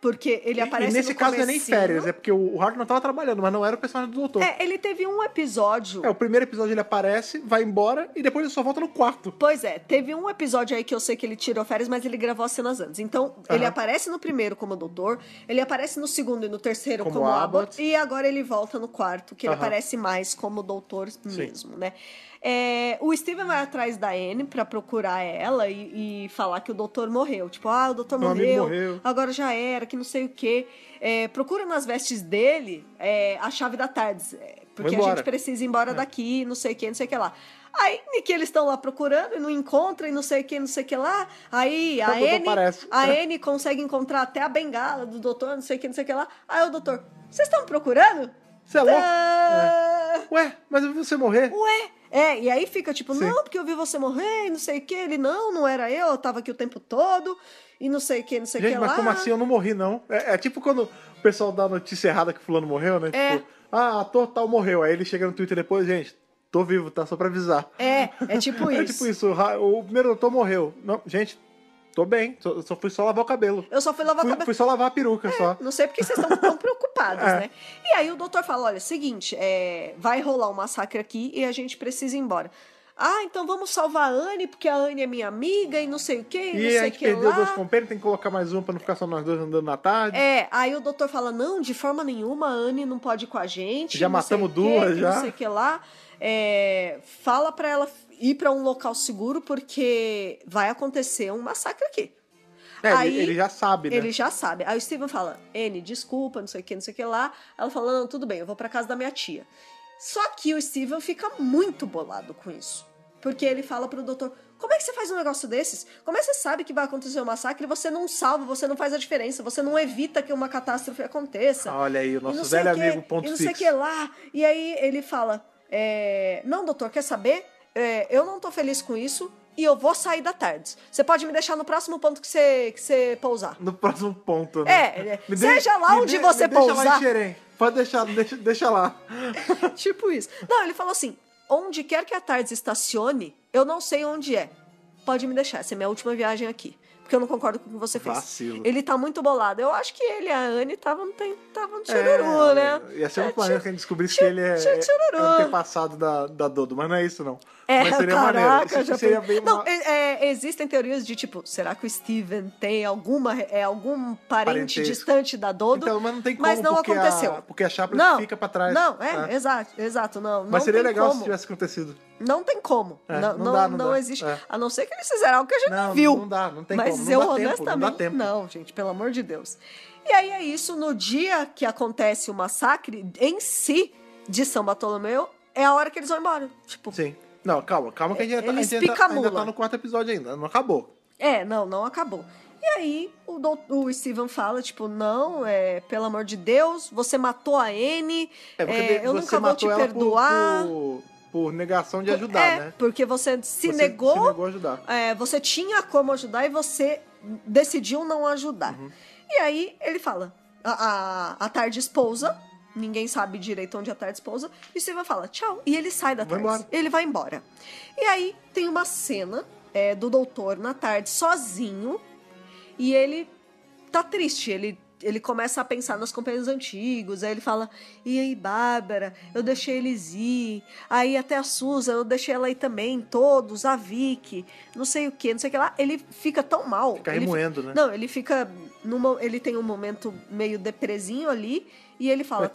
Porque ele aparece no E nesse caso não é nem férias, é porque o Hart não tava trabalhando, mas não era o personagem do doutor. Ele teve um episódio... O primeiro episódio ele aparece, vai embora, e depois ele só volta no quarto. Pois teve um episódio aí que eu sei que ele tirou férias, mas ele gravou as cenas antes. Então, ele aparece no primeiro como doutor, ele aparece no segundo e no terceiro como Abbott, e agora ele volta no quarto, que ele aparece mais como doutor mesmo, né? O Steven vai atrás da Anne pra procurar ela e falar que o doutor morreu. Tipo, o doutor morreu, agora já era, que não sei o quê. Procura nas vestes dele a chave da TARDIS, porque a gente precisa ir embora daqui, não sei o que lá. Aí, que eles estão lá procurando e não encontram e não sei o que lá. Aí, a Anne consegue encontrar até a bengala do doutor, não sei o que lá. Aí o doutor, vocês estão me procurando? Você é louco? Ué, mas eu vi você morrer. E aí fica tipo, não, porque eu vi você morrer e não sei o que. Ele, não era eu tava aqui o tempo todo e não sei o que, não sei o que lá. Gente, mas como assim eu não morri, não? É tipo quando o pessoal dá a notícia errada que fulano morreu, né? Tipo, ator tal morreu. Aí ele chega no Twitter depois, gente, tô vivo, tá? Só pra avisar. É tipo isso. É tipo isso, o primeiro doutor morreu. Não, gente... Tô bem, só fui só lavar o cabelo. Eu só fui lavar o cabelo. Fui só lavar a peruca, só. Não sei porque vocês estão tão preocupados, né? E aí o doutor fala, olha, seguinte, vai rolar um massacre aqui e a gente precisa ir embora. Então vamos salvar a Anne, porque a Anne é minha amiga e não sei o quê, e a gente perdeu 2 companheiros, tem que colocar mais um pra não ficar só nós dois andando na tarde. Aí o doutor fala, não, de forma nenhuma, a Anne não pode ir com a gente. Já matamos 2, já. Não sei o que lá. Fala pra ela ir pra um local seguro, porque vai acontecer um massacre aqui. Aí, ele já sabe, né? Ele já sabe. Aí o Steven fala, Anne, desculpa, não sei o que lá. Ela fala, não, tudo bem, eu vou pra casa da minha tia. Só que o Steven fica muito bolado com isso. Porque ele fala pro doutor, como é que você faz um negócio desses? Como é que você sabe que vai acontecer um massacre e você não salva, você não faz a diferença, você não evita que uma catástrofe aconteça? Olha aí, o nosso velho amigo ponto fixo. E não sei o que lá. E aí ele fala, não, doutor, quer saber? Eu não tô feliz com isso e eu vou sair da TARDIS. Você pode me deixar no próximo ponto que você pousar. No próximo ponto, né? Seja lá onde você pousar. Deixa lá em Xerém. Pode deixar, deixa lá. Tipo isso. Não, ele falou assim, onde quer que a TARDIS estacione, eu não sei onde é. Pode me deixar, essa é minha última viagem aqui. Porque eu não concordo com o que você fez. Vacilo. Ele tá muito bolado. Eu acho que ele e a Anne estavam no tchururu, né? Ia ser muito maneiro que a gente descobrisse que ele é um antepassado da Dodo, mas não é isso, não. Mas seria caraca, maneiro. Seria bem não, existem teorias de tipo, será que o Steven tem algum parente distante da Dodo? Então, mas não tem como, mas não aconteceu. Porque a Chaplin fica pra trás. Não, exato, não. Mas seria legal como. se tivesse acontecido. Não tem como. Não existe. A não ser que eles fizeram algo que a gente não viu. Não tem mas como. Mas eu não honestamente. Dá tempo. Não, gente, pelo amor de Deus. E aí é isso, no dia que acontece o massacre em si de São Bartolomeu, é a hora que eles vão embora. Tipo. Sim. Não, calma que a gente ainda tá no 4º episódio ainda. Não acabou. Não acabou. E aí o Steven fala, tipo, não, pelo amor de Deus, você matou a Anne, eu nunca vou te perdoar. Por negação de ajudar, né? Porque você se negou a ajudar. Você tinha como ajudar e você decidiu não ajudar. Uhum. E aí ele fala, a TARDIS pousa, ninguém sabe direito onde a TARDIS pousa, e o Steven fala, tchau, e ele sai da TARDIS. Ele vai embora. E aí tem uma cena do doutor na TARDIS sozinho, e ele tá triste, ele começa a pensar nos companheiros antigos, aí ele fala, e aí, Bárbara, eu deixei eles ir, aí até a Susan, eu deixei ela ir também, todos, a Vicky, não sei o que lá, ele fica tão mal. Fica remoendo, né? Não, ele fica, ele tem um momento meio depresinho ali, e ele fala,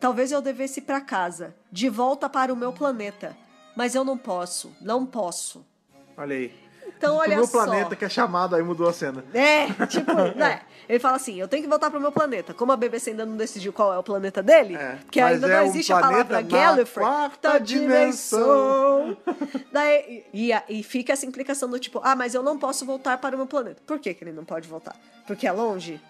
talvez eu devesse ir pra casa, de volta para o meu planeta, mas eu não posso. Olha aí. Então, olha meu só. planeta que é chamado, aí mudou a cena. Ele fala assim, eu tenho que voltar pro meu planeta. Como a BBC ainda não decidiu qual é o planeta dele, que ainda não existe a palavra Gallifrey, quarta dimensão. E fica essa implicação do tipo, mas eu não posso voltar para o meu planeta. Por que ele não pode voltar? Porque é longe?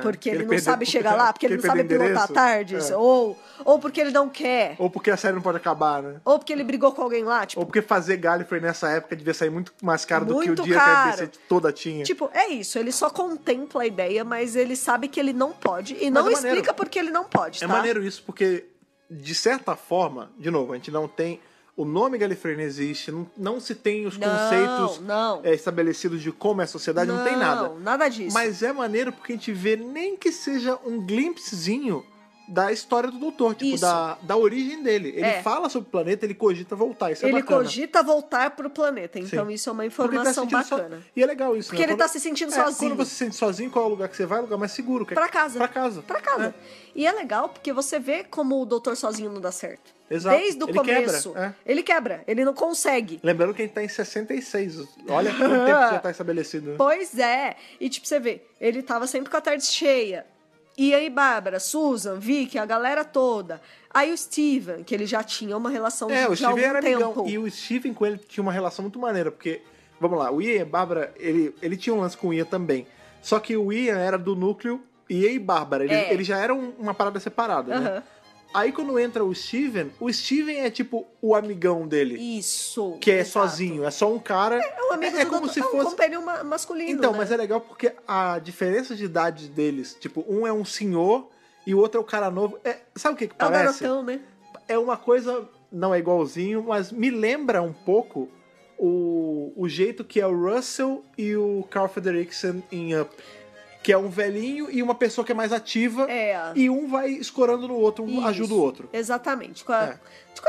Porque ele não sabe chegar lá? Porque ele não sabe pilotar a TARDIS? Ou porque ele não quer? Ou porque a série não pode acabar, né? Ou porque ele brigou com alguém lá? Tipo, ou porque fazer Gallifrey nessa época devia sair muito mais caro do que o dia caro. que a BBC toda tinha. Tipo, é isso. Ele só contempla a ideia, mas ele sabe que ele não pode. E não explica porque ele não pode, tá? É maneiro isso, porque, de certa forma, de novo, a gente não tem... O nome Gallifrey não existe, não se tem os conceitos estabelecidos de como é a sociedade, não tem nada. Nada disso. Mas é maneiro porque a gente vê nem que seja um glimpsezinho da história do doutor, tipo, da origem dele. Ele fala sobre o planeta, ele cogita voltar, isso é bacana. Ele cogita voltar pro planeta, então isso é uma informação bacana. E é legal isso, porque ele tá se sentindo sozinho. Quando você se sente sozinho, qual é o lugar que você vai? O lugar mais seguro. Pra casa. Pra casa. E é legal porque você vê como o doutor sozinho não dá certo. Exato. Desde o começo. Ele quebra, ele não consegue. Lembrando que a gente tá em 66. Olha quanto tempo já tá estabelecido. Né? Pois é. E tipo, você vê, ele tava sempre com a TARDIS cheia. E aí, Bárbara, Susan, Vicky, a galera toda. Aí o Steven, que ele já tinha uma relação de o Steven algum era tempo. Amigão. E o Steven com ele tinha uma relação muito maneira, porque, vamos lá, o Ian e a Bárbara, ele tinha um lance com o Ian também. Só que o Ian era do núcleo Ian e Bárbara. Eles já eram uma parada separada, né? Aí quando entra o Steven é tipo o amigão dele. Isso. Que é sozinho, é só um cara. É um amigo do como doutor, se fosse um companheiro masculino. Então, né? Mas é legal porque a diferença de idade deles, tipo, um é um senhor e o outro é o cara novo. Sabe o que parece? É o garotão, né? É uma coisa, não é igualzinho, mas me lembra um pouco o jeito que é o Russell e o Carl Frederiksen em Up. Que é um velhinho e uma pessoa que é mais ativa. E um vai escorando no outro, um ajuda o outro. Exatamente. Com a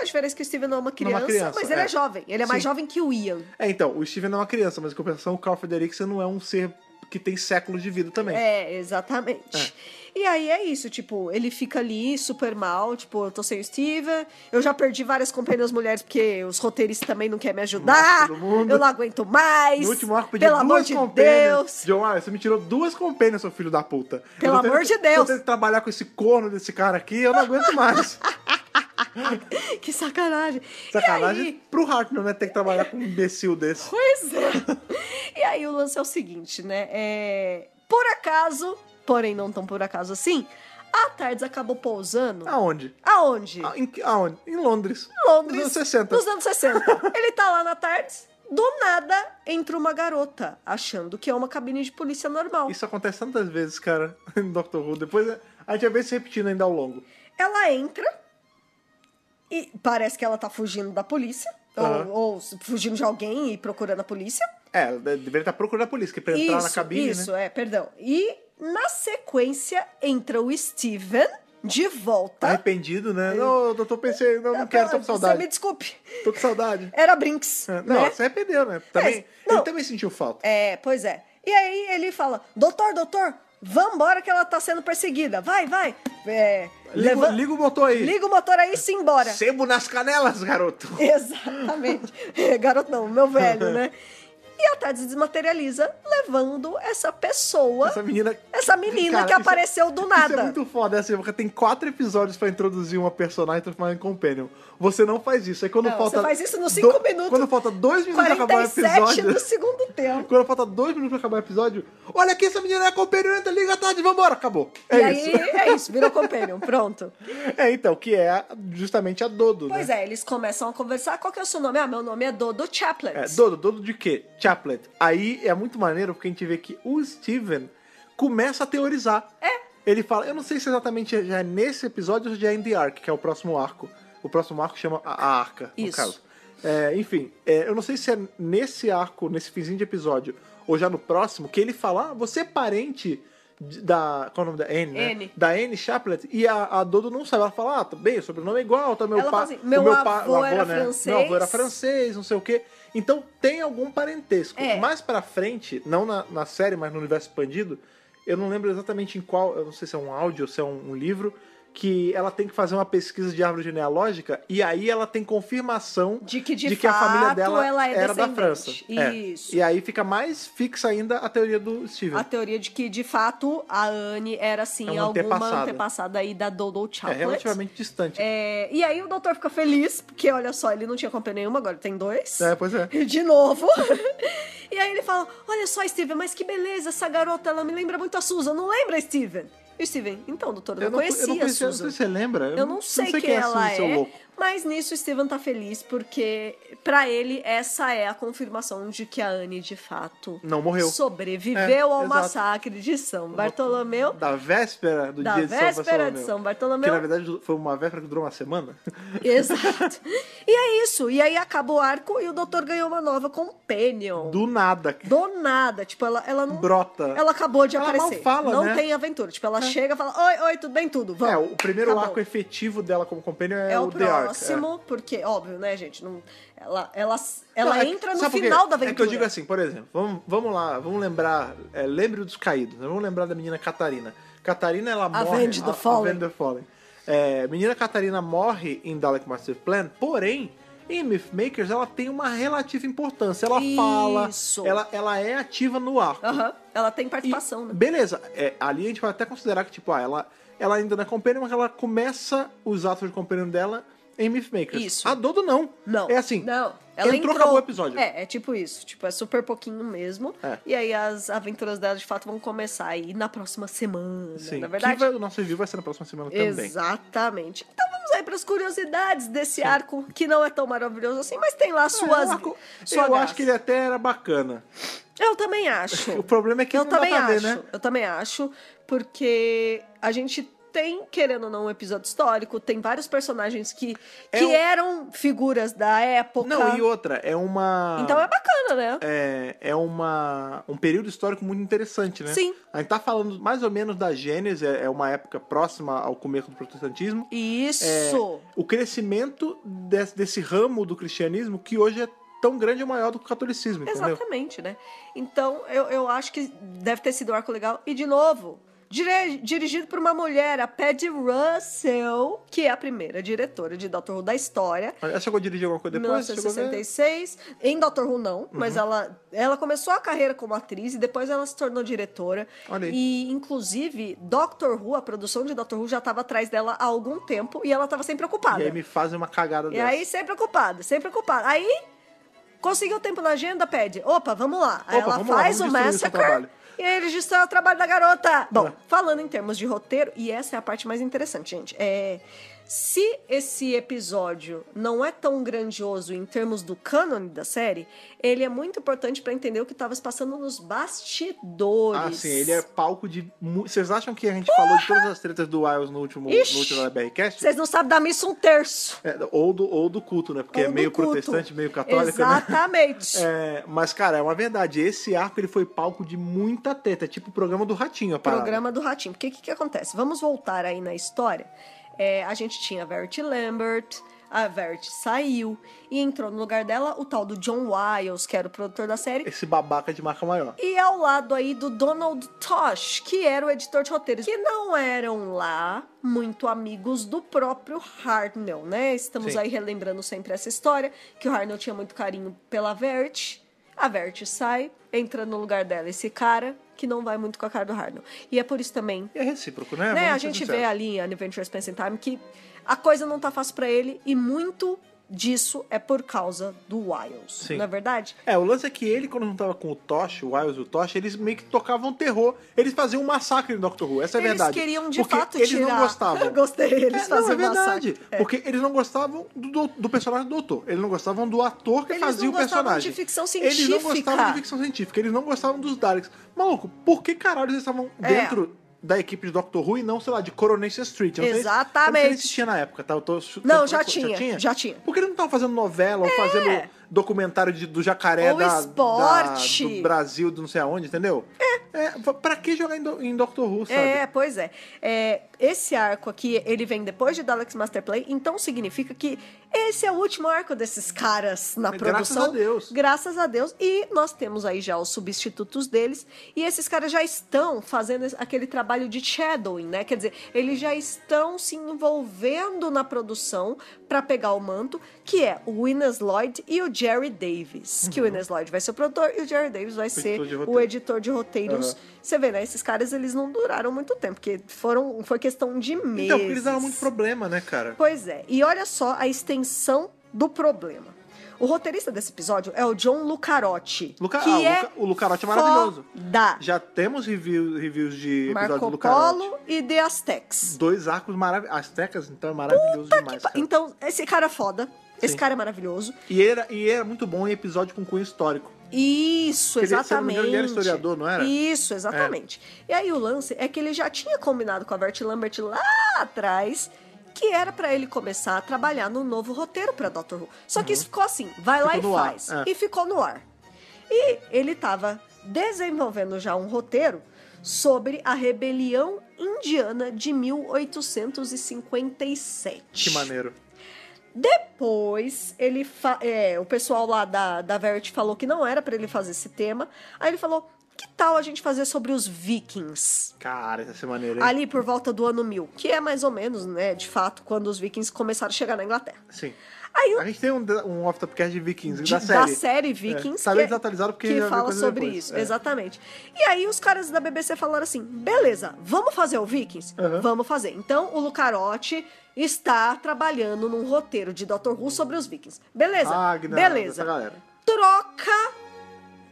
diferença que o Steven não é uma criança, mas ele é jovem. Ele é mais jovem que o Ian. Então, o Steven não é uma criança, mas em compensação o Carl Frederiksen não é um ser que tem séculos de vida também. Exatamente. E aí é isso, tipo, ele fica ali super mal, tipo, eu tô sem o Steven, eu já perdi várias companheiras mulheres porque os roteiristas também não querem me ajudar, eu não aguento mais. No último arco pedi pelo amor duas de companions. Deus. John, você me tirou 2 companions, seu filho da puta. Pelo amor de Deus. Eu tenho que trabalhar com esse corno desse cara aqui, eu não aguento mais. Que sacanagem. Sacanagem E aí... pro Hartnell, né? Ter que trabalhar com um imbecil desse. Pois é. E aí o lance é o seguinte, né? Por acaso, porém não tão por acaso assim, a TARDIS acabou pousando... Aonde? Aonde? Aonde? Em Londres. Londres. Nos anos 60. Nos anos 60. Ele tá lá na TARDIS, do nada entra uma garota, achando que é uma cabine de polícia normal. Isso acontece tantas vezes, cara, em Doctor Who. Depois a gente vai ver se repetindo ainda ao longo. Ela entra e parece que ela tá fugindo da polícia. Ou fugindo de alguém e procurando a polícia. Ela deveria estar procurando a polícia, que pra entrar na cabine, né? Perdão. E, na sequência, entra o Steven de volta. Arrependido, né? Não, doutor, pensei, não quero, tô com saudade. Você me desculpe. Tô com saudade. Era Brinks. Não, né? você arrependeu, né? Também, ele também sentiu falta. Pois é. E aí ele fala, doutor, vambora que ela tá sendo perseguida. Vai. Liga o motor aí. Liga o motor aí e se embora. Sebo nas canelas, garoto. Exatamente. Garoto não, meu velho, né? E a TARDIS desmaterializa, levando essa pessoa... Essa menina cara, que apareceu do nada. Isso é muito foda, assim, porque tem 4 episódios pra introduzir uma personagem e transformar em companion. Você não faz isso. Aí quando falta... Você faz isso nos 5 minutos. Quando falta 2 minutos pra acabar o episódio... 47 do segundo tempo. Quando falta 2 minutos pra acabar o episódio... Olha aqui, essa menina é companion, entra, liga a TARDIS, vambora, acabou. É isso, virou companion, pronto. Então, que é justamente a Dodo, Pois né? eles começam a conversar. Qual que é o seu nome? Meu nome é Dodo Chaplet. Dodo de quê? Chaplet. Aí é muito maneiro porque a gente vê que o Steven começa a teorizar. Ele fala, eu não sei se exatamente já é nesse episódio ou já é em The Ark, que é o próximo arco. O próximo arco chama a Arca, no caso. Enfim, eu não sei se é nesse arco, nesse finzinho de episódio, ou já no próximo, que ele fala, você é parente da... Qual é o nome da Anne, né? Anne. Da Anne Chaplet, e a Dodo não sabe. Ela fala, bem, o sobrenome é igual, tá? Ela fala assim, meu avô era francês. Meu avô era francês, não sei o quê. Então tem algum parentesco. Mais pra frente, não na série, mas no universo expandido, eu não lembro exatamente em qual, eu não sei se é um áudio ou se é um livro, que ela tem que fazer uma pesquisa de árvore genealógica e aí ela tem confirmação de que a família dela ela era da França. Isso. E aí fica mais fixa ainda a teoria do Steven. A teoria de que, de fato, a Anne era, assim, alguma antepassada aí da Dodo Chaplet. Relativamente distante. E aí o doutor fica feliz, porque, olha só, ele não tinha companhia nenhuma, agora tem 2. Pois é. De novo. E aí ele fala, olha só, Steven, mas que beleza, essa garota, ela me lembra muito a Susan. Não lembra, Steven? E o Steven, então, doutor, eu não conhecia a Susan. Não sei se você lembra. Eu não sei quem ela é, mas nisso o Steven tá feliz, porque pra ele essa é a confirmação de que a Anne, de fato, não morreu. Sobreviveu ao massacre de São Bartolomeu. Da véspera do dia de São Bartolomeu. Da véspera de São Bartolomeu. Que, na verdade, foi uma véspera que durou uma semana. Exato. E é isso. E aí acaba o arco e o doutor ganhou uma nova companion. Do nada. Do nada. Tipo, ela não... Brota. Ela acabou de aparecer. Mal fala, não né? tem aventura. Tipo, ela chega e fala, oi, tudo bem, tudo, vamos. O primeiro acabou. arco efetivo dela como companion é o The próximo, porque, óbvio, né, gente, não, ela entra no final da aventura. É que eu digo assim, por exemplo, vamos lá, vamos lembrar, lembre dos caídos, né? Vamos lembrar da menina Catarina. Catarina, ela morre... Avenge the Fallen. Menina Catarina morre em Dalek Master Plan, porém... Em Mythmakers, ela tem uma relativa importância. Ela fala, ela é ativa no arco. Ela tem participação, né? Beleza. Ali a gente vai até considerar que, tipo, ela ainda não é companion, mas ela começa os atos de companion dela em Mythmakers. Isso. A Dodo não. Não. É assim. Não. Ela entrou, acabou o episódio. É tipo isso. Tipo, é super pouquinho mesmo. E aí as aventuras dela, de fato, vão começar aí na próxima semana. Sim. Na verdade. O nosso review vai ser na próxima semana também. Exatamente. Então vamos aí para as curiosidades desse arco, que não é tão maravilhoso assim, mas tem lá suas... Eu acho que ele até era bacana. Eu também acho. O problema é que não dá pra ver, né? Eu também acho, porque a gente tem, querendo ou não, um episódio histórico, tem vários personagens que eram figuras da época. Não, e outra, é uma... Então é bacana, né? É um período histórico muito interessante, né? Sim. A gente tá falando mais ou menos da Gênese, é uma época próxima ao começo do protestantismo. Isso! O crescimento desse ramo do cristianismo que hoje é tão grande ou maior do que o catolicismo, entendeu? Exatamente, né? Então, eu acho que deve ter sido um arco legal. E, de novo, dirigido por uma mulher, a Paddy Russell, que é a primeira diretora de Doctor Who da história. Ela chegou a dirigir alguma coisa depois? 1966. Em Doctor Who, não. Mas ela começou a carreira como atriz e depois ela se tornou diretora. Olha aí. E, inclusive, Doctor Who, a produção de Doctor Who já estava atrás dela há algum tempo e ela estava sempre ocupada. E aí me fazem uma cagada E dessa. aí, sempre ocupada, sempre ocupada. Aí, conseguiu tempo na agenda, pede. Opa, vamos lá. Aí ela vamos lá, faz vamos o destruir o seu Massacre trabalho. e aí ele registra o trabalho da garota. Bom, falando em termos de roteiro, e essa é a parte mais interessante, gente. Se esse episódio não é tão grandioso em termos do cânone da série, ele é muito importante pra entender o que estava se passando nos bastidores. Ah, sim, ele é palco de... Vocês acham que a gente falou de todas as tretas do Wiles no último BRCast? Vocês não sabem da missa 1/3. Ou do culto, né? Porque Ou é do meio culto. protestante, meio católico, Exatamente. né? Mas, cara, é uma verdade. Esse arco, ele foi palco de muita treta. Tipo o programa do Ratinho, a parada. Programa do Ratinho. Porque o que acontece? Vamos voltar aí na história. A gente tinha a Verity Lambert, a Verity saiu e entrou no lugar dela o tal do John Wiles, que era o produtor da série. Esse babaca de marca maior. E ao lado aí do Donald Tosh, que era o editor de roteiros, que não eram lá muito amigos do próprio Hartnell, né? Estamos Sim. aí relembrando sempre essa história, que o Hartnell tinha muito carinho pela Verity. A Verity sai, entra no lugar dela esse cara, que não vai muito com a cara do Hartnell. E é por isso também... E é recíproco, né? A Vamos ser gente sinceros. vê ali em Adventure Space and Time que a coisa não tá fácil pra ele e muito disso é por causa do Wiles, Sim. não é verdade? O lance é que ele, quando não tava com o Tosh, o Wiles e o Tosh, eles meio que tocavam terror. Eles faziam um massacre no Doctor Who, essa é a verdade. Eles queriam de porque fato eles tirar... não gostavam. Eu gostei, eles Não, é faziam verdade. massacre. Porque eles não gostavam do personagem do doutor. Eles não gostavam do ator que Eles fazia não o gostavam personagem. de ficção Eles não científica. gostavam de ficção científica. Eles não gostavam dos Daleks. Maluco, por que caralho eles estavam dentro da equipe de Doctor Who e não, sei lá, de Coronation Street? Eu não sei- Exatamente. eu não sei nem se tinha na época, tá? Não, já tinha. Por que eles não estavam fazendo novela ou fazendo documentário do jacaré Ou esporte. do Brasil, do não sei aonde, entendeu? Pra que jogar em Doctor Who, sabe? Pois é. Esse arco aqui, ele vem depois de Daleks Master Play, então significa que esse é o último arco desses caras na produção. Graças a Deus. Graças a Deus. E nós temos aí já os substitutos deles, e esses caras já estão fazendo aquele trabalho de shadowing, né? Quer dizer, eles já estão se envolvendo na produção pra pegar o manto, que é o Innes Lloyd e o Jerry Davis. Que o Innes Lloyd vai ser o produtor e o Jerry Davis vai ser o editor de roteiros. Você vê, né? Esses caras, eles não duraram muito tempo, porque foi questão de meses. Então, porque eles davam muito problema, né, cara? Pois é. E olha só a extensão do problema. O roteirista desse episódio é o John Lucarotti. O Lucarotti é maravilhoso. Foda. Já temos reviews de episódios Marco do Lucarotti. Polo e The Aztecs. 2 arcos maravilhosos. Aztecas, então, é maravilhoso demais, cara. Então, esse cara é foda. Esse Sim. cara é maravilhoso. E era muito bom em episódio com cunho histórico. Isso, Porque exatamente. se eu não me engano, ele era historiador, não era? Isso, exatamente. E aí o lance é que ele já tinha combinado com a Verity Lambert lá atrás que era pra ele começar a trabalhar no novo roteiro pra Doctor Who. Só que isso ficou assim, vai lá e no ar, faz. E ficou no ar. E ele tava desenvolvendo já um roteiro sobre a rebelião indiana de 1857. Que maneiro. Depois, o pessoal lá da Verity falou que não era pra ele fazer esse tema. Aí ele falou, que tal a gente fazer sobre os vikings? Cara, isso vai ser maneiro, hein? Ali por volta do ano 1000, que é mais ou menos, né, de fato, quando os vikings começaram a chegar na Inglaterra. Sim. Aí A gente tem um off-topcast de Vikings, da série Vikings, tá bem desatualizado porque que já fala coisa sobre depois. isso, exatamente. E aí os caras da BBC falaram assim, beleza, vamos fazer o Vikings? Vamos fazer. Então o Lucarotti está trabalhando num roteiro de Doctor Who sobre os Vikings. Beleza, beleza. Essa galera. Troca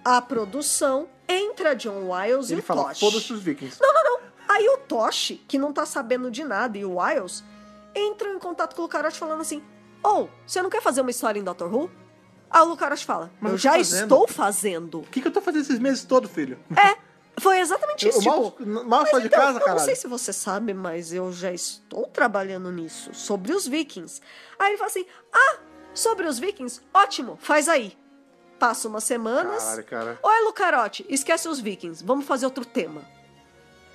a produção, entra John Wiles e Ele o fala, Tosh. foda-se os Vikings. Não. Aí o Tosh, que não tá sabendo de nada, e o Wiles, entram em contato com o Lucarotti falando assim, você não quer fazer uma história em Doctor Who? Aí o Lucarotti fala, Mas eu eu tô já fazendo. estou fazendo. O que eu tô fazendo esses meses todos, filho? Foi exatamente isso, Eu mal só de então, casa, eu caralho. não sei se você sabe, mas eu já estou trabalhando nisso, sobre os Vikings. Aí ele fala assim, sobre os Vikings? Ótimo, faz aí. Passa umas semanas. Caralho, cara. Oi, Lucarotti, esquece os Vikings, vamos fazer outro tema.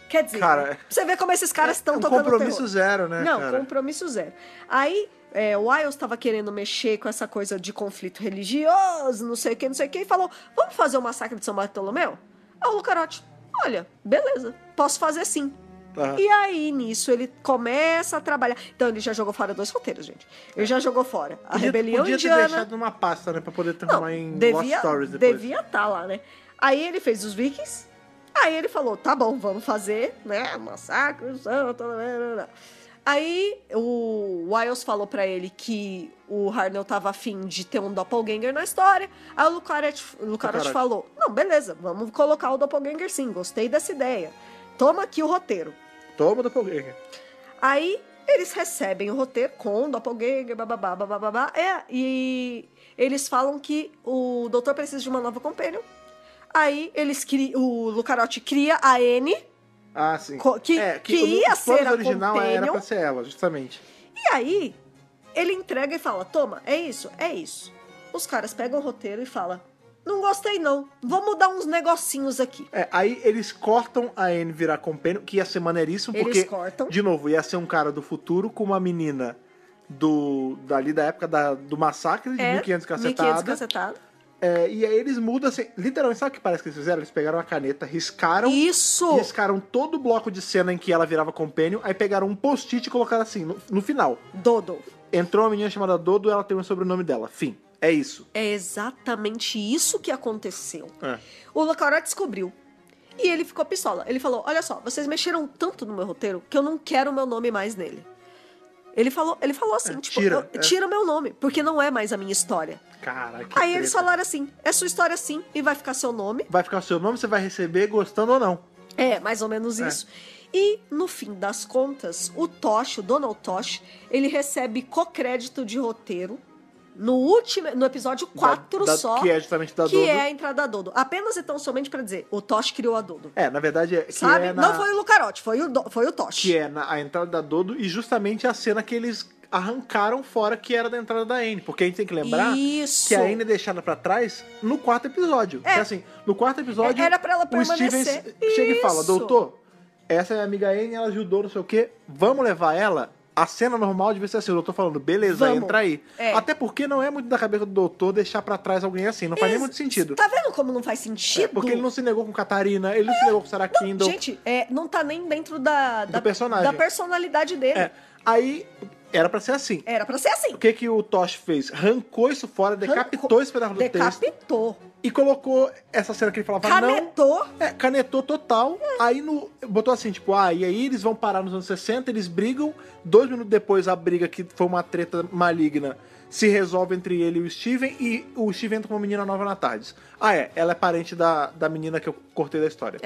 Quer dizer, Cara, pra você ver como esses caras estão um tocando compromisso terror. zero, né, Não, cara? compromisso zero. Aí, o Wiles estava querendo mexer com essa coisa de conflito religioso, não sei o que, e falou, vamos fazer o massacre de São Bartolomeu? Aí o Lucarotti, olha, beleza, posso fazer sim. Aham. E aí, nisso, ele começa a trabalhar. Então, ele já jogou fora 2 roteiros, gente. Ele já jogou fora a Rebelião Podia Indiana. ter deixado numa pasta, né? Pra poder transformar em Lost devia Stories depois. devia estar lá, né? Aí ele fez os Vikings. Aí ele falou, tá bom, vamos fazer, né? Massacre, Aí o Wiles falou pra ele que o Harnell tava afim de ter um doppelganger na história. Aí o Lucarotti falou, não, beleza, vamos colocar o doppelganger sim, gostei dessa ideia. Toma aqui o roteiro. Toma do Doppelganger. Aí eles recebem o roteiro com o doppelganger, bababá. E eles falam que o doutor precisa de uma nova companion. Aí o Lucarotti cria a Anne, Ah, sim. que ia ser a original era companion. pra ser ela, justamente. E aí ele entrega e fala, toma, é isso. Os caras pegam o roteiro e falam, não gostei não, vou mudar uns negocinhos aqui. Aí eles cortam a Anne virar companion, que ia ser maneiríssimo, Eles porque, cortam. de novo, ia ser um cara do futuro com uma menina dali da época do massacre de 1500 cacetada. 1500 cacetada. E aí eles mudam assim, literalmente, sabe o que parece que eles fizeram? Eles pegaram a caneta, riscaram todo o bloco de cena em que ela virava companion, aí pegaram um post-it e colocaram assim, no final. Dodo. Entrou uma menina chamada Dodo, ela tem o sobrenome dela. Fim. É isso. É exatamente isso que aconteceu. É. O Lucarotti descobriu. E ele ficou pistola. Ele falou, olha só, vocês mexeram tanto no meu roteiro que eu não quero o meu nome mais nele. Ele falou assim, tira o meu nome, porque não é mais a minha história. Caraca, que Aí eles treta. falaram assim, é sua história sim, e vai ficar seu nome. Vai ficar o seu nome, você vai receber gostando ou não. É, mais ou menos isso. E, no fim das contas, o Donald Tosh, ele recebe co-crédito de roteiro no episódio 4 só, que é justamente da que Dodo. é a entrada da Dodo. Apenas e tão somente pra dizer, o Tosh criou a Dodo. Na verdade, Sabe? Não foi o Lucarotti, foi o Tosh. Que é a entrada da Dodo e justamente a cena que eles arrancaram fora, que era da entrada da Anne. Porque a gente tem que lembrar Isso. que a Anne é deixada pra trás no 4º episódio. Que assim, no 4º episódio, Era pra ela o permanecer. Steven chega e fala, Isso. doutor, essa é a amiga Anne, ela ajudou, não sei o quê, vamos levar ela? A cena normal devia ser assim, o doutor falando, beleza, Vamos. entra aí. É. Até porque não é muito da cabeça do doutor deixar pra trás alguém assim, não faz nem muito sentido. Tá vendo como não faz sentido? Porque ele não se negou com Catarina, ele não se negou com Sarah Kindle. Gente, não tá nem dentro da personagem. da personalidade dele. Aí, era pra ser assim. Era pra ser assim. O que o Tosh fez? Arrancou isso fora, decapitou esse pedaço do texto Decapitou. e colocou essa cena que ele falava Canetou. não. Canetou total. Aí botou assim, tipo, e aí eles vão parar nos anos 60, eles brigam. 2 minutos depois, a briga, que foi uma treta maligna, se resolve entre ele e o Steven, e o Steven entra com uma menina nova na tarde. Ela é parente da menina que eu cortei da história.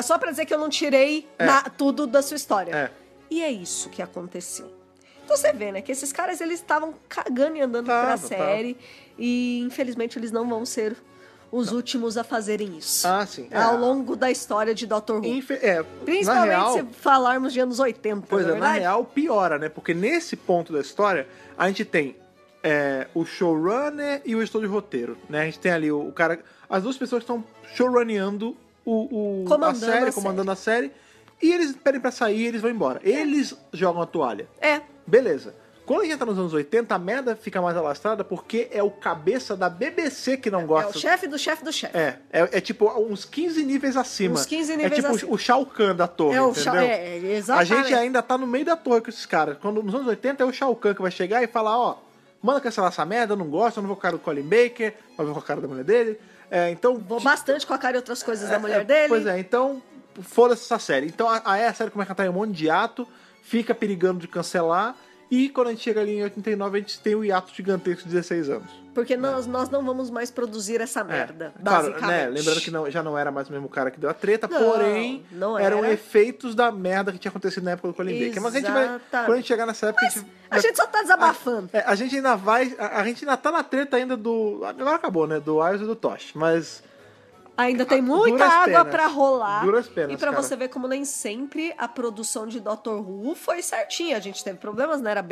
Só pra dizer que eu não tirei tudo da sua história. E é isso que aconteceu. Então você vê, né, que esses caras, eles estavam cagando e andando pra série, e infelizmente eles não vão ser os últimos a fazerem isso. Sim. Ao longo da história de Dr. Who. Principalmente na real, se falarmos de anos 80, Pois na na verdade. real piora, né? Porque nesse ponto da história, a gente tem o showrunner e o editor de roteiro, né? A gente tem ali o cara... As duas pessoas que estão showrunneando comandando a série, e eles pedem pra sair, eles vão embora. Eles jogam a toalha. Beleza. Quando a gente tá nos anos 80, a merda fica mais alastrada porque é o cabeça da BBC que não gosta. É o chefe do chefe do chefe. É tipo uns 15 níveis acima. Uns 15 níveis é tipo acima. o Shao Kahn da torre, entendeu? Exatamente. A gente ainda tá no meio da torre com esses caras. Quando nos anos 80 é o Shao Kahn que vai chegar e falar, manda cancelar essa merda, eu não gosto, eu não vou com a cara do Colin Baker, mas vou com a cara da mulher dele. Então... Vou bastante com a cara e outras coisas da mulher dele. Pois então, foda-se essa série. Então a série começa a estar em um monte de hiato, fica perigando de cancelar, e quando a gente chega ali em 89, a gente tem o hiato gigantesco de 16 anos. Porque nós não vamos mais produzir essa merda, claro, basicamente. né? Lembrando que já não era mais o mesmo cara que deu a treta, porém, não eram efeitos da merda que tinha acontecido na época do Colin Baker. Mas quando a gente chegar nessa época... a gente só tá desabafando. A gente ainda tá na treta ainda do... Agora acabou, né? Do Wiles e do Tosh. Mas Ainda tem muita Duras água penas. pra rolar. Duras penas, E pra cara. você ver como nem sempre a produção de Doctor Who foi certinha. A gente teve problemas, né? Era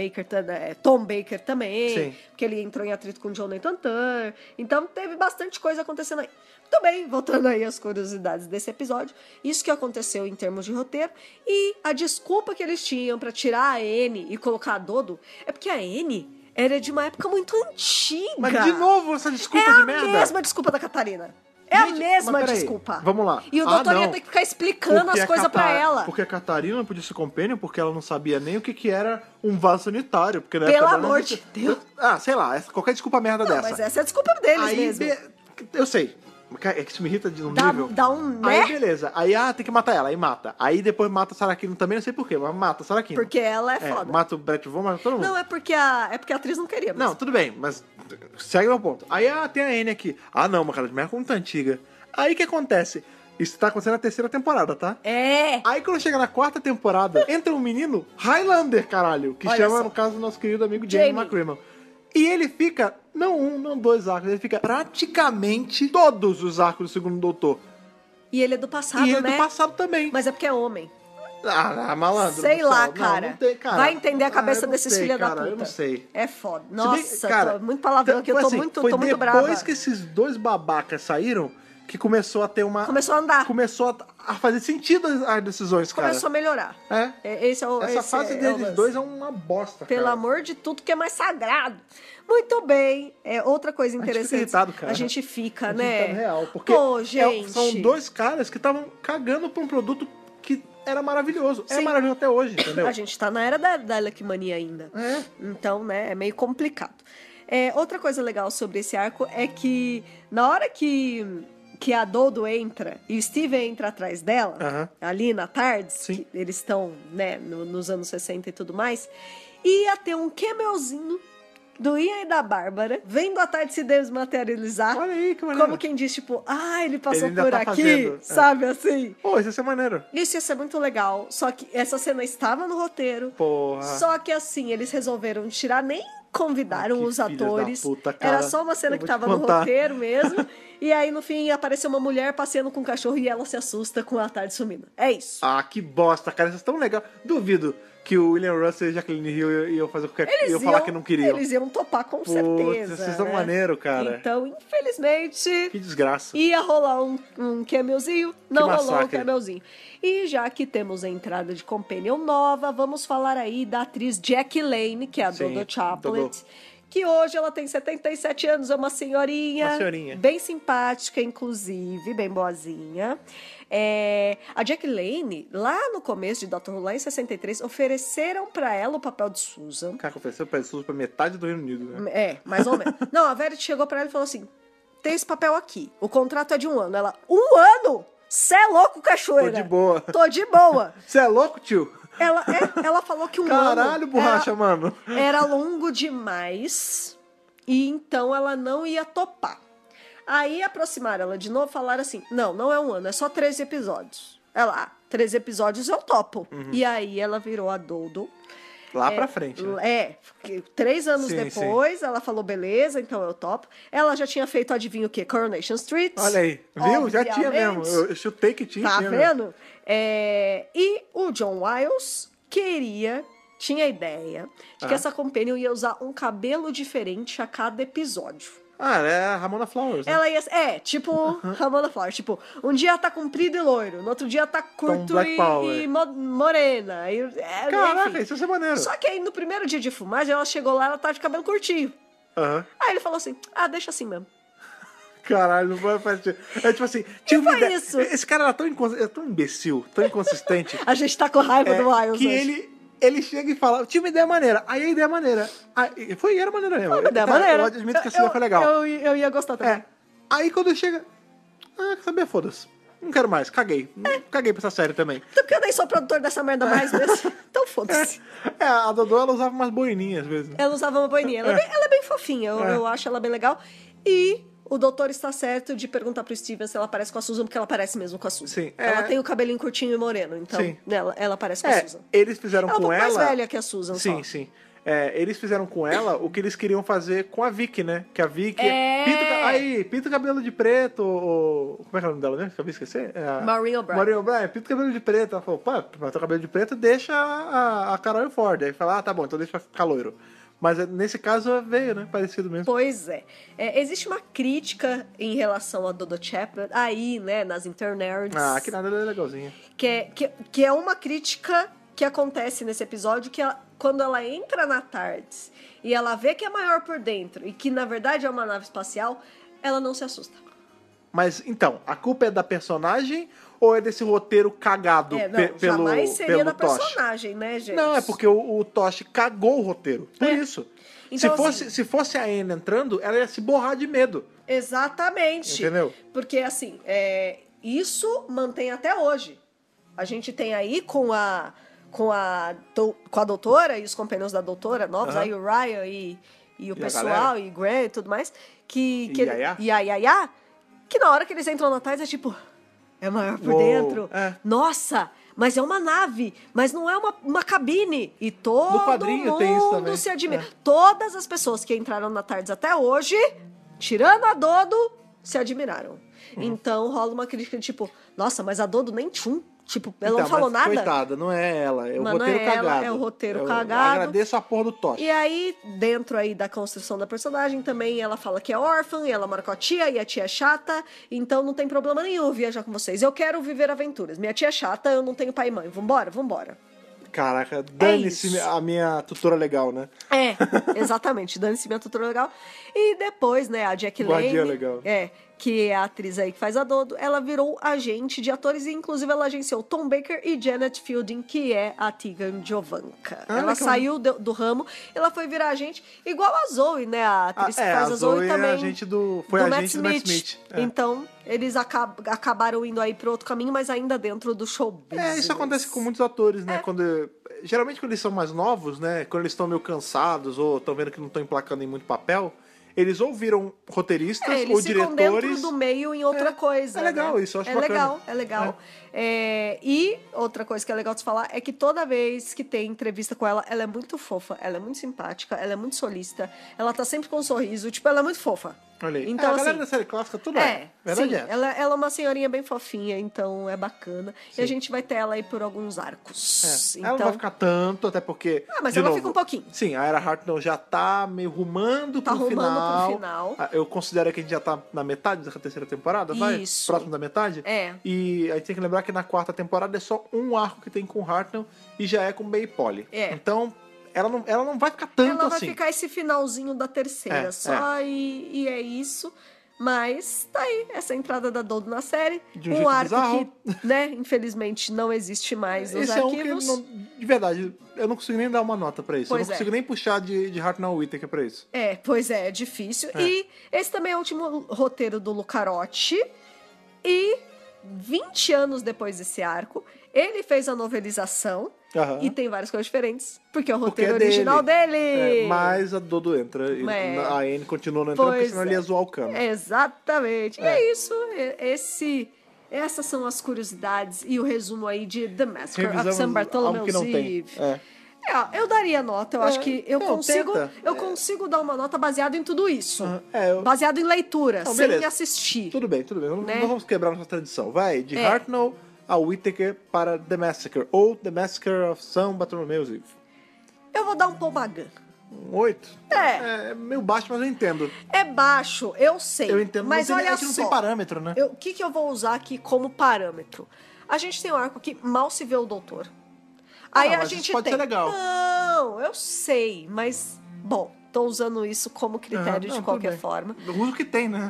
Tom Baker também. Sim. Porque ele entrou em atrito com Jonathan Turner. Então teve bastante coisa acontecendo aí. Muito bem, voltando aí às curiosidades desse episódio. Isso que aconteceu em termos de roteiro. E a desculpa que eles tinham pra tirar a Anne e colocar a Dodo é porque a Anne era de uma época muito antiga. Mas de novo essa desculpa é de a merda. mesma desculpa da Catarina. É a Gente, mesma mas peraí, desculpa. vamos lá. E o doutor ia não. ter que ficar explicando Porque as coisas pra ela. Porque a Catarina não podia ser companion porque ela não sabia nem o que era um vaso sanitário. Porque na Pelo época dela não amor existia- de Deus. Ah, sei lá, qualquer desculpa merda Não, dessa. mas essa é a desculpa deles Aí, mesmo. eu sei. É que isso me irrita de um Dá- nível. dá um, né? Aí, beleza. Aí, tem que matar ela. Aí mata. Aí depois mata a Sarakino também, não sei porquê, mas mata a Sarakino. Porque ela é foda. Mata o Brett Von, mata todo mundo. Não, é porque a atriz não queria. Mas... Não, tudo bem, mas segue meu ponto. Aí tem a Anne aqui. Não, uma cara de merda muito antiga. Aí o que acontece? Isso tá acontecendo na terceira temporada, tá? É. Aí quando chega na quarta temporada, entra um menino Highlander, caralho, que Olha chama, só. no caso, o nosso querido amigo Jamie Jamie. McCrimmon. E ele fica, não um, não dois arcos, ele fica praticamente todos os arcos do Segundo Doutor. E ele é do passado, E ele né? do passado também. Mas é porque é homem. Malandro. Sei do lá, céu. cara. Não tem, cara. Vai entender a cabeça eu não desses sei, filha da cara, puta. Eu não sei. É foda. Se bem- Nossa, cara, muito palavrão aqui. Eu foi tô assim, muito foi brava. depois que esses dois babacas saíram que começou a ter uma... Começou a andar. Começou a fazer sentido as decisões, cara. Começou a melhorar. É. Essa Fase é o deles lance. dois é uma bosta, Pelo cara. amor de tudo que é mais sagrado. Muito bem. Outra coisa A gente fica interessante. irritado, cara. A gente fica, A gente né? tá no real, porque Pô, gente. são dois caras que estavam cagando pra um produto que era maravilhoso. É Sim. maravilhoso até hoje, entendeu? A gente tá na era da Leckmania ainda. É. Então, né, é meio complicado. Outra coisa legal sobre esse arco é que na hora que a Dodo entra e o Steve entra atrás dela, Aham. ali na tarde, Sim. que eles estão, né, nos anos 60 e tudo mais, ia ter um camelzinho do Ian e da Bárbara vendo a tarde se desmaterializar. Olha aí, que maneiro. Como quem diz, tipo, ele passou Ele ainda por tá aqui, fazendo, sabe assim? Pô, isso ia ser maneiro. Isso ia ser muito legal, só que essa cena estava no roteiro. Porra. Só que assim, eles resolveram tirar, nem convidaram Que os filhos da atores. puta, cara. Era só uma cena Eu que vou te tava no contar. roteiro mesmo. E aí, no fim, apareceu uma mulher passeando com um cachorro e ela se assusta com a tarde sumindo. É isso. Que bosta, cara. Isso é tão legal. Duvido que o William Russell e Jacqueline Hill iam fazer qualquer coisa. Iam falar que não queriam. Eles iam topar com Putz, certeza. vocês são né? maneiro, cara. Então, infelizmente, Que desgraça. ia rolar um camelzinho, não rolou um massacre. camelzinho. E já que temos a entrada de companion nova, vamos falar aí da atriz Jackie Lane, que é a Sim, Dodo Chaplet. Dodo. Que hoje ela tem 77 anos, é uma senhorinha. Uma senhorinha. Bem simpática, inclusive, bem boazinha. A Jackie Lane, lá no começo de Doctor Who, lá em 63, ofereceram pra ela o papel de Susan. Cara, ofereceu pra metade do Reino Unido, né? Mais ou menos. Não, a Verity chegou pra ela e falou assim, tem esse papel aqui, o contrato é de 1 ano. Ela, 1 ano? Cê é louco, cachoeira? Tô de boa. Tô de boa. Você é louco, tio? Ela falou que 1 ano... Caralho, borracha, mano. Era longo demais e então ela não ia topar. Aí aproximaram ela de novo e falaram assim, não é 1 ano, é só 13 episódios. Ela, 13 episódios eu topo. E aí ela virou a Dodo. Lá pra frente, né? 3 anos Sim, depois, ela falou, beleza, então eu topo. Ela já tinha feito, adivinha o quê? Coronation Street. Olha aí, viu? Já tinha Obviamente. mesmo. Eu chutei que tinha. Tá mesmo. vendo? E o John Wiles tinha a ideia de que essa companion ia usar um cabelo diferente a cada episódio. É a Ramona Flowers, né? Ela ia... tipo Ramona Flowers. Tipo, um dia tá comprido e loiro, no outro dia tá curto Black Power. e morena. Caraca, enfim. isso ia ser maneiro. Só que aí, no primeiro dia de filmagem, ela chegou lá, ela tava de cabelo curtinho. Aham. Aí ele falou assim, deixa assim mesmo. Caralho, não vai fazer. É tipo assim, tinha uma foi ideia. isso? Esse cara era tão imbecil, tão inconsistente. A gente tá com raiva do Wiles que hoje. ele chega e fala, tinha uma ideia maneira. Aí a ideia maneira. Era maneira mesmo. Uma ideia maneira. Eu admito que essa ideia foi legal. Eu ia gostar também. Aí quando chega. Quer saber? Foda-se. Não quero mais, caguei. Caguei pra essa série também. Então, porque eu nem sou produtor dessa merda mais mesmo. Então foda-se. A Dodô, ela usava umas boininhas às vezes. Ela usava uma boininha. Ela é bem fofinha. Eu acho ela bem legal. E o doutor está certo de perguntar pro Steven se ela parece com a Susan, porque ela parece mesmo com a Susan. Sim. Ela tem o cabelinho curtinho e moreno. Então, Sim. ela parece com a Susan. Eles fizeram Ela é um com pouco ela. mais velha que a Susan, Sim, só. sim. Eles fizeram com ela o que eles queriam fazer com a Vicky, né? Que a Vicky. Aí, pinta o cabelo de preto, como é que é o nome dela mesmo? Acabei de esquecer? Maureen O'Brien. Maureen O'Brien, pinta o cabelo de preto. Ela falou, pô, pinta o cabelo de preto, deixa a Carol Ford. Aí fala, tá bom, então deixa ficar loiro. Mas nesse caso veio, né? Parecido mesmo. Pois é. Existe uma crítica em relação a Dodo Chapman aí, né, nas internets. Que nada, ela é legalzinha. Que é uma crítica que acontece nesse episódio, que quando ela entra na TARDIS e ela vê que é maior por dentro e que, na verdade, é uma nave espacial, ela não se assusta. Mas, então, a culpa é da personagem ou é desse roteiro cagado pelo jamais seria da Tosh? personagem, né, gente? Não, é porque o Tosh cagou o roteiro. Por isso. Então, se fosse a Anne entrando, ela ia se borrar de medo. Exatamente. Entendeu? Porque, assim, isso mantém até hoje. A gente tem aí com a doutora e os companheiros da doutora novos, aí o Ryan e o pessoal, e Grant e tudo mais, que na hora que eles entram na TARDIS é tipo, é maior por dentro. Nossa, mas é uma nave, mas não é uma cabine. E todo mundo se admira. Todas as pessoas que entraram na TARDIS até hoje, tirando a Dodo, se admiraram. Então rola uma crítica tipo, nossa, mas a Dodo nem tchum. Tipo, ela não falou nada. Coitada, não é ela. É o roteiro cagado. É o roteiro cagado. Agradeço a porra do Tosh. E aí, dentro aí da construção da personagem, também ela fala que é órfã, e ela mora com a tia, e a tia é chata, então não tem problema nenhum viajar com vocês. Eu quero viver aventuras. Minha tia é chata, eu não tenho pai e mãe. Vambora. Caraca, dane-se a minha tutora legal, né? Exatamente, dane-se minha tutora legal. E depois, né, a Jack Lane, legal. que é a atriz aí que faz a Dodo, ela virou agente de atores e inclusive ela agenciou Tom Baker e Janet Fielding, que é a Tegan Jovanka. Ela saiu do ramo, ela foi virar agente, igual a Zoe, né, a atriz que faz a Zoe também. Agente do Matt Smith. Então, eles acabaram indo aí para outro caminho, mas ainda dentro do show business. Isso acontece com muitos atores, né? Geralmente quando eles são mais novos, né? Quando eles estão meio cansados ou estão vendo que não estão emplacando em muito papel, eles ou viram roteiristas ou diretores. Eles ficam dentro do meio em outra coisa. É legal, isso eu acho bacana. É legal. E outra coisa que é legal de se falar é que toda vez que tem entrevista com ela, ela é muito fofa, ela é muito simpática, ela é muito solícita, ela tá sempre com um sorriso, tipo, ela é muito fofa. Olha aí. Então, a galera da série clássica, tudo verdade sim, ela é uma senhorinha bem fofinha, então é bacana. Sim. E a gente vai ter ela aí por alguns arcos. Então... Ela não vai ficar tanto, até porque... mas ela fica um pouquinho. Sim, a Era Hartnell já tá meio rumando pro final. Eu considero que a gente já tá na metade da terceira temporada, Isso. Próximo da metade. E a gente tem que lembrar que na quarta temporada é só um arco que tem com o Hartnell e já é com May e Polly. Então... Ela não vai ficar tanto assim. Ela vai ficar esse finalzinho da terceira só. E é isso. Mas tá aí, essa entrada da Dodo na série. De um arco bizarro. Que, né, infelizmente não existe mais nos arquivos. Esse é um que, de verdade, eu não consigo nem dar uma nota pra isso. Eu não consigo nem puxar de Hartnell Whittaker pra isso. Pois é difícil. E esse também é o último roteiro do Lucarotti. E 20 anos depois desse arco, ele fez a novelização. E tem várias coisas diferentes, porque é o roteiro original dele. Mas a Dodo entra. A Anne continua não entrando, porque senão ele ia zoar o cano. Exatamente. E é isso. Essas são as curiosidades e o resumo aí de The Massacre of St. Bartholomew's Eve. Eu daria nota. Eu acho que eu consigo dar uma nota baseada em tudo isso. Baseado em leitura, sem beleza. Assistir. Tudo bem. Né? Não vamos quebrar nossa tradição. Vai, de Hartnell a Whittaker para The Massacre, ou The Massacre of St. Bartholomew's Eve. Eu vou dar um Paul Bagan. Um 8? É meio baixo, mas eu entendo. É baixo, eu sei. Eu entendo, mas olha a gente não tem parâmetro, né? O que eu vou usar aqui como parâmetro? A gente tem um arco que mal se vê o doutor. Aí a gente pode ser legal. Não, eu sei, mas... Bom, tô usando isso como critério de qualquer forma. O uso que tem, né?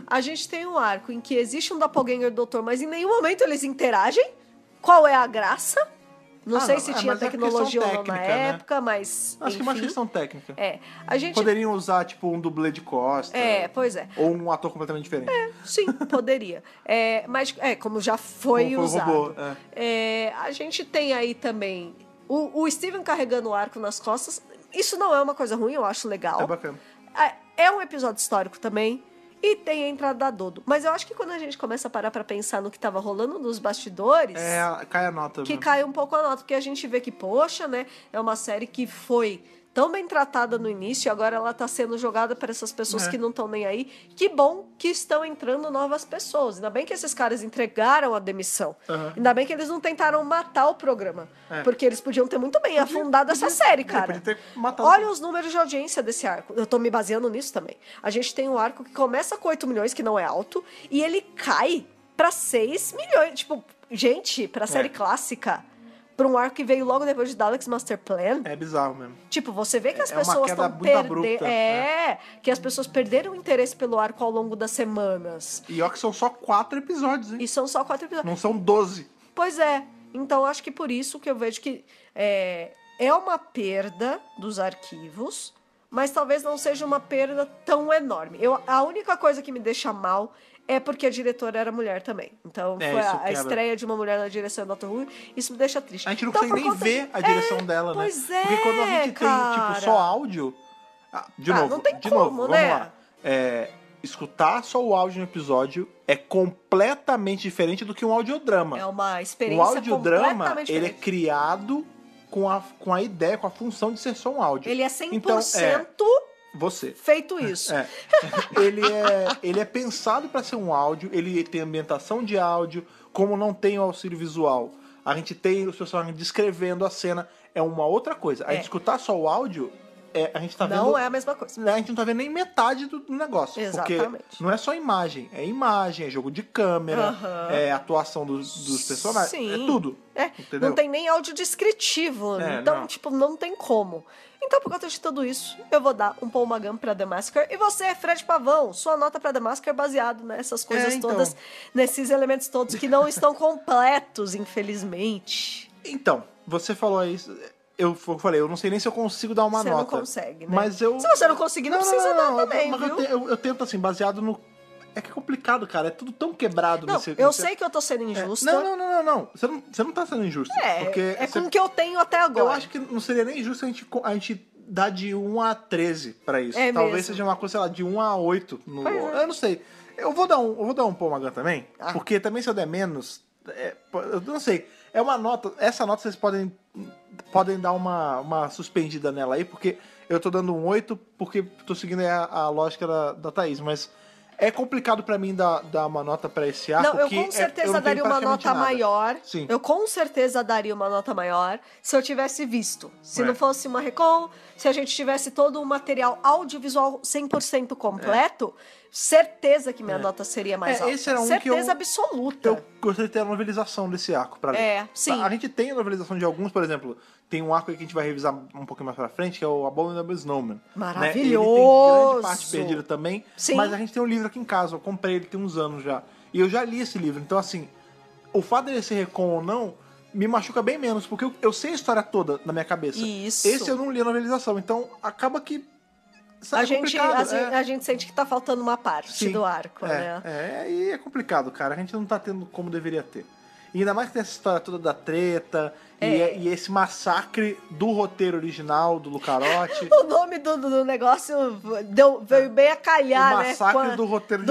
A gente tem um arco em que existe um doppelganger do doutor, mas em nenhum momento eles interagem. Qual é a graça? Não sei se tinha tecnologia ou não na época, mas acho que é uma questão técnica. A gente... Poderiam usar, tipo, um dublê de costa. Pois é. Ou um ator completamente diferente. Sim, poderia. Mas, como já foi usado. Robô, a gente tem aí também o Steven carregando o arco nas costas. Isso não é uma coisa ruim, eu acho legal. É bacana. É um episódio histórico também. E tem a entrada da Dodo. Mas eu acho que quando a gente começa a parar pra pensar no que tava rolando nos bastidores... cai a nota. Que cai um pouco a nota. Porque a gente vê que, poxa, né? É uma série que foi tão bem tratada no início e agora ela tá sendo jogada para essas pessoas É. que não estão nem aí. Que bom que estão entrando novas pessoas. Ainda bem que esses caras entregaram a demissão. Aham. Ainda bem que eles não tentaram matar o programa. É. Porque eles podiam ter muito bem afundado essa série, cara. Podia ter matado. Olha os números de audiência desse arco. Eu tô me baseando nisso também. A gente tem um arco que começa com 8 milhões, que não é alto, e ele cai pra 6 milhões. Tipo, gente, pra série clássica, pra um arco que veio logo depois de Dalek's Master Plan. É bizarro mesmo. Tipo, você vê que as É uma pessoas queda estão muito abrupta, que as pessoas perderam o interesse pelo arco ao longo das semanas. E ó que são só 4 episódios, hein? E são só 4 episódios. Não são 12. Pois é. Então, acho que por isso que eu vejo que é uma perda dos arquivos, mas talvez não seja uma perda tão enorme. A única coisa que me deixa mal é porque a diretora era mulher também. Então, foi isso a quebra. estreia de uma mulher na direção do Dr. Who. Isso me deixa triste. A gente não Então, consegue nem por conta ver a direção dela, né? pois é, Porque quando a gente tem, cara. tipo, só áudio... de Ah, novo, não tem de como, novo, né? vamos lá. Escutar só o áudio no episódio é completamente diferente do que um audiodrama. É uma experiência O audiodrama, completamente ele é diferente. criado com a ideia, com a função de ser só um áudio. Ele é 100% Então, você. feito isso. Ele é pensado para ser um áudio, ele tem ambientação de áudio, como não tem o auxílio visual. A gente tem os personagens descrevendo a cena, é uma outra coisa. A gente escutar só o áudio, a gente tá vendo... Não é a mesma coisa. A gente não tá vendo nem metade do negócio. Exatamente. Porque não é só imagem, é jogo de câmera, Aham. é atuação dos personagens, Sim. é tudo. Entendeu? Não tem nem áudio descritivo. Então, não. tipo, não tem como. Então, por conta de tudo isso, eu vou dar um Paul Magan pra The Massacre. E você, Fred Pavão, sua nota pra The Massacre é baseado nessas coisas então. todas, nesses elementos todos que não estão completos, infelizmente. Então, você falou isso... Eu falei, eu não sei nem se eu consigo dar uma Você nota. não consegue, né? Mas eu... Se você não conseguir, não precisa dar também, mas viu? eu tento, assim, baseado no... É que é complicado, cara. É tudo tão quebrado Não, nesse... eu sei que eu tô sendo injusta. Não. Você não tá sendo injusto. Porque É com o que eu tenho até agora. Eu acho que não seria nem justo a gente dar de 1 a 13 pra isso. É Talvez mesmo. seja uma coisa, sei lá, de 1 a 8. Pois é. Eu não sei. Eu vou dar um Paul Magan também, porque também se eu der menos... eu não sei. É uma nota... Essa nota vocês podem dar uma suspendida nela aí, porque eu tô dando um 8 porque tô seguindo a lógica da Thaís, mas é complicado pra mim dar uma nota pra esse arco. Não, eu com certeza daria uma nota maior. Sim. Eu com certeza daria uma nota maior se eu tivesse visto. Se não fosse uma recon, se a gente tivesse todo o material audiovisual 100% completo, certeza que minha nota seria mais alta. Esse era um certeza que absoluta. Eu gostaria de ter a novelização desse arco pra ler. Sim. A gente tem a novelização de alguns, por exemplo, tem um arco aí que a gente vai revisar um pouquinho mais pra frente, que é o Abominable Snowman. Maravilhoso! Né? Ele tem grande parte perdida também, Sim. mas a gente tem um livro aqui em casa, eu comprei ele tem uns anos já. E eu já li esse livro, então assim, o fato dele ser recon ou não, me machuca bem menos, porque eu sei a história toda na minha cabeça. Isso. Esse eu não li a novelização, então acaba que... A gente sente que tá faltando uma parte do arco, né? E é complicado, cara. A gente não tá tendo como deveria ter. E ainda mais que tem essa história toda da treta e esse massacre do roteiro original, do Lucarotti. O nome do negócio veio bem a calhar, o né? massacre do roteiro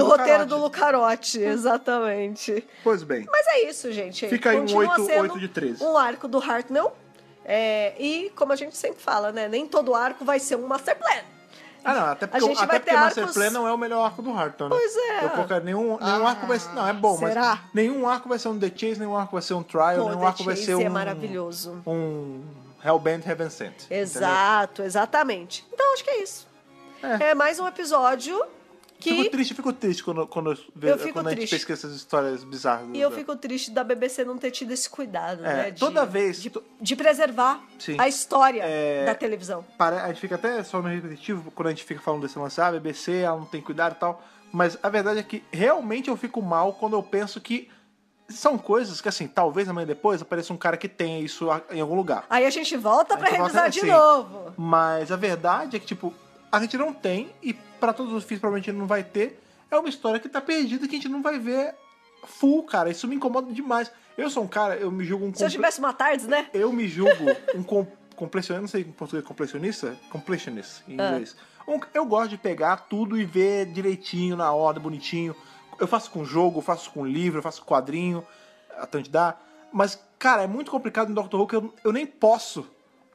do Lucarotti, exatamente. Pois bem. Mas é isso, gente. Fica aí um Continua 8 de 13. Um arco do Hartnell. E, como a gente sempre fala, né? Nem todo arco vai ser um Master Plan. Não, até porque Master Plan não é o melhor arco do Hartnell, né? Pois é. Eu coloquei nenhum arco vai ser... Não, é bom, será? mas nenhum arco vai ser um The Chase, nenhum arco vai ser um Trial, nenhum arco vai ser é maravilhoso. um Hellbent Heaven Sent. Exato, exatamente. Então, acho que é isso. É mais um episódio que... Fico triste quando a gente pesquisa essas histórias bizarras. E eu fico triste da BBC não ter tido esse cuidado, né? Toda vez... De preservar a história da televisão. A gente fica até só no repetitivo quando a gente fica falando desse lance, a BBC, ela não tem cuidado e tal. Mas a verdade é que realmente eu fico mal quando eu penso que são coisas que, assim, talvez amanhã depois apareça um cara que tenha isso em algum lugar. Aí a gente volta pra revisar de novo. Mas a verdade é que, tipo, a gente não tem, e pra todos os filhos provavelmente não vai ter, é uma história que tá perdida que a gente não vai ver full, cara. Isso me incomoda demais. Eu sou um cara, eu me julgo um... Se eu tivesse uma tarde, né? Eu me julgo um completionista, não sei em português, completionist em inglês. Eu gosto de pegar tudo e ver direitinho, na ordem, bonitinho. Eu faço com jogo, eu faço com livro, eu faço com quadrinho, até onde dá. Mas, cara, é muito complicado no Doctor Who que eu nem posso.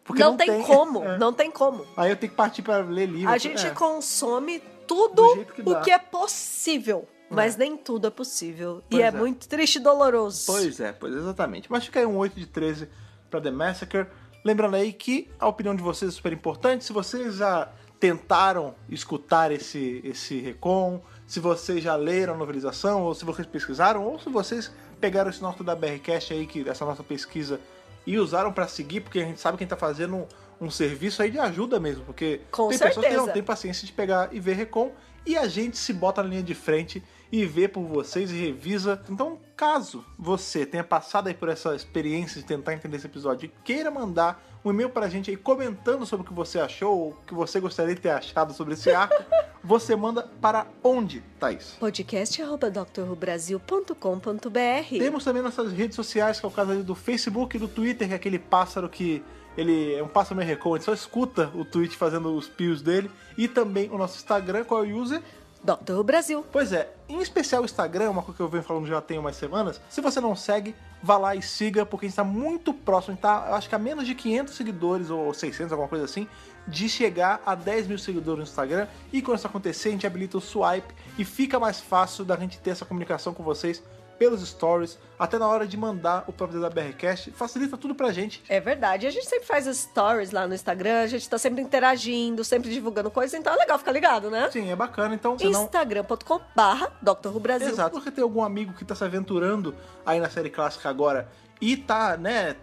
Porque não tem como, não tem como. Aí eu tenho que partir pra ler livro. A gente consome tudo o que é possível. Mas nem tudo é possível. E é muito triste e doloroso. Pois exatamente. Mas fica aí um 8 de 13 pra The Massacre. Lembrando aí que a opinião de vocês é super importante. Se vocês já tentaram escutar esse recon, se vocês já leram a novelização, ou se vocês pesquisaram, ou se vocês pegaram esse nosso da BRCast aí, essa nossa pesquisa, e usaram pra seguir, porque a gente sabe que a gente tá fazendo um serviço aí de ajuda mesmo. Porque tem pessoas que não têm paciência de pegar e ver recon, e a gente se bota na linha de frente e vê por vocês e revisa. Então, caso você tenha passado aí por essa experiência de tentar entender esse episódio e queira mandar um e-mail pra gente aí comentando sobre o que você achou ou o que você gostaria de ter achado sobre esse arco, você manda para onde, Thaís? podcast@drrubrasil.com.br. Temos também nossas redes sociais, que é o caso ali do Facebook e do Twitter, que é aquele pássaro que ele é um pássaro meio recon, a gente só escuta o tweet fazendo os pios dele. E também o nosso Instagram, qual é o user? Dr. Who Brasil. Pois é, em especial o Instagram, uma coisa que eu venho falando já tem umas semanas. Se você não segue, vá lá e siga, porque a gente tá muito próximo, a gente tá, eu acho que a menos de 500 seguidores, ou 600, alguma coisa assim, de chegar a 10 mil seguidores no Instagram. E quando isso acontecer, a gente habilita o swipe e fica mais fácil da gente ter essa comunicação com vocês pelos stories, até na hora de mandar o próprio da BRCast, facilita tudo pra gente. É verdade, a gente sempre faz stories lá no Instagram, a gente tá sempre interagindo, sempre divulgando coisas, então é legal ficar ligado, né? Sim, é bacana, então... Instagram.com/Dr. Who Brasil. Exato, porque tem algum amigo que tá se aventurando aí na série clássica agora e tá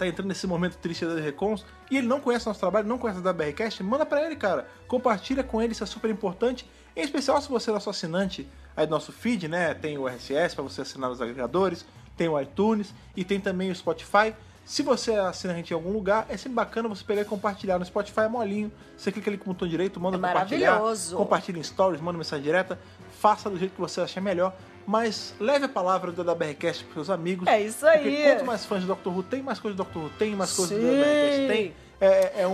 entrando nesse momento triste das recons, e ele não conhece nosso trabalho, não conhece a BRCast, manda pra ele, cara. Compartilha com ele, isso é super importante. Em especial se você é nosso assinante aí do nosso feed, né? Tem o RSS para você assinar nos agregadores, tem o iTunes e tem também o Spotify. Se você assina a gente em algum lugar, é sempre bacana você pegar e compartilhar. No Spotify é molinho, você clica ali com o botão direito, manda compartilhar. Maravilhoso. Compartilha em stories, manda mensagem direta, faça do jeito que você achar melhor. Mas leve a palavra do BRCast para seus amigos. É isso aí. Porque quanto mais fãs de Dr. Who tem, mais coisas de Dr. Who tem, mais coisas do BRCast tem.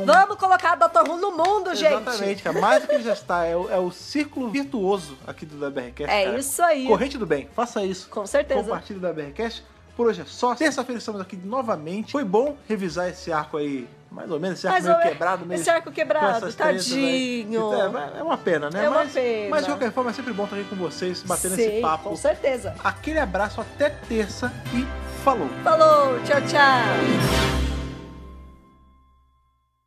Vamos colocar Dr. Who no mundo, gente! Exatamente, cara. Mais do que ele já está. É o círculo virtuoso aqui do BRCast. É isso aí. Corrente do bem. Faça isso. Com certeza. Compartilhe do BRCast. Por hoje é só. Terça-feira estamos aqui novamente. Foi bom revisar esse arco aí, mais ou menos, esse arco meio quebrado mesmo. Esse arco quebrado, tadinho. É uma pena, né? É uma pena. Mas de qualquer forma é sempre bom estar aqui com vocês, batendo esse papo. Com certeza. Aquele abraço, até terça e falou. Falou, tchau, tchau.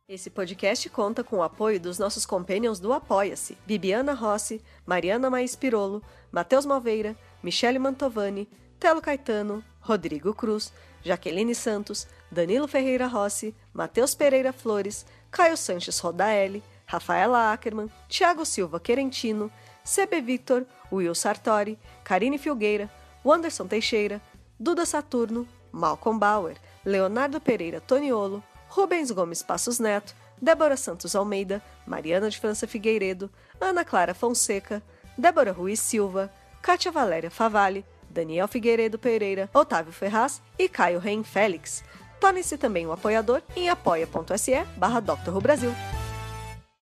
Esse podcast conta com o apoio dos nossos companions do Apoia-se: Bibiana Rossi, Mariana Maís Pirolo, Matheus Malveira, Michele Mantovani, Telo Caetano, Rodrigo Cruz, Jaqueline Santos, Danilo Ferreira Rossi, Matheus Pereira Flores, Caio Sanches Rodaelli, Rafaela Ackerman, Thiago Silva Querentino, CB Victor, Will Sartori, Karine Filgueira, Wanderson Teixeira, Duda Saturno, Malcolm Bauer, Leonardo Pereira Toniolo, Rubens Gomes Passos Neto, Débora Santos Almeida, Mariana de França Figueiredo, Ana Clara Fonseca, Débora Ruiz Silva, Kátia Valéria Favalli, Daniel Figueiredo Pereira, Otávio Ferraz e Caio Reim Félix. Torne-se também um apoiador em apoia.se/Dr. Who Brasil.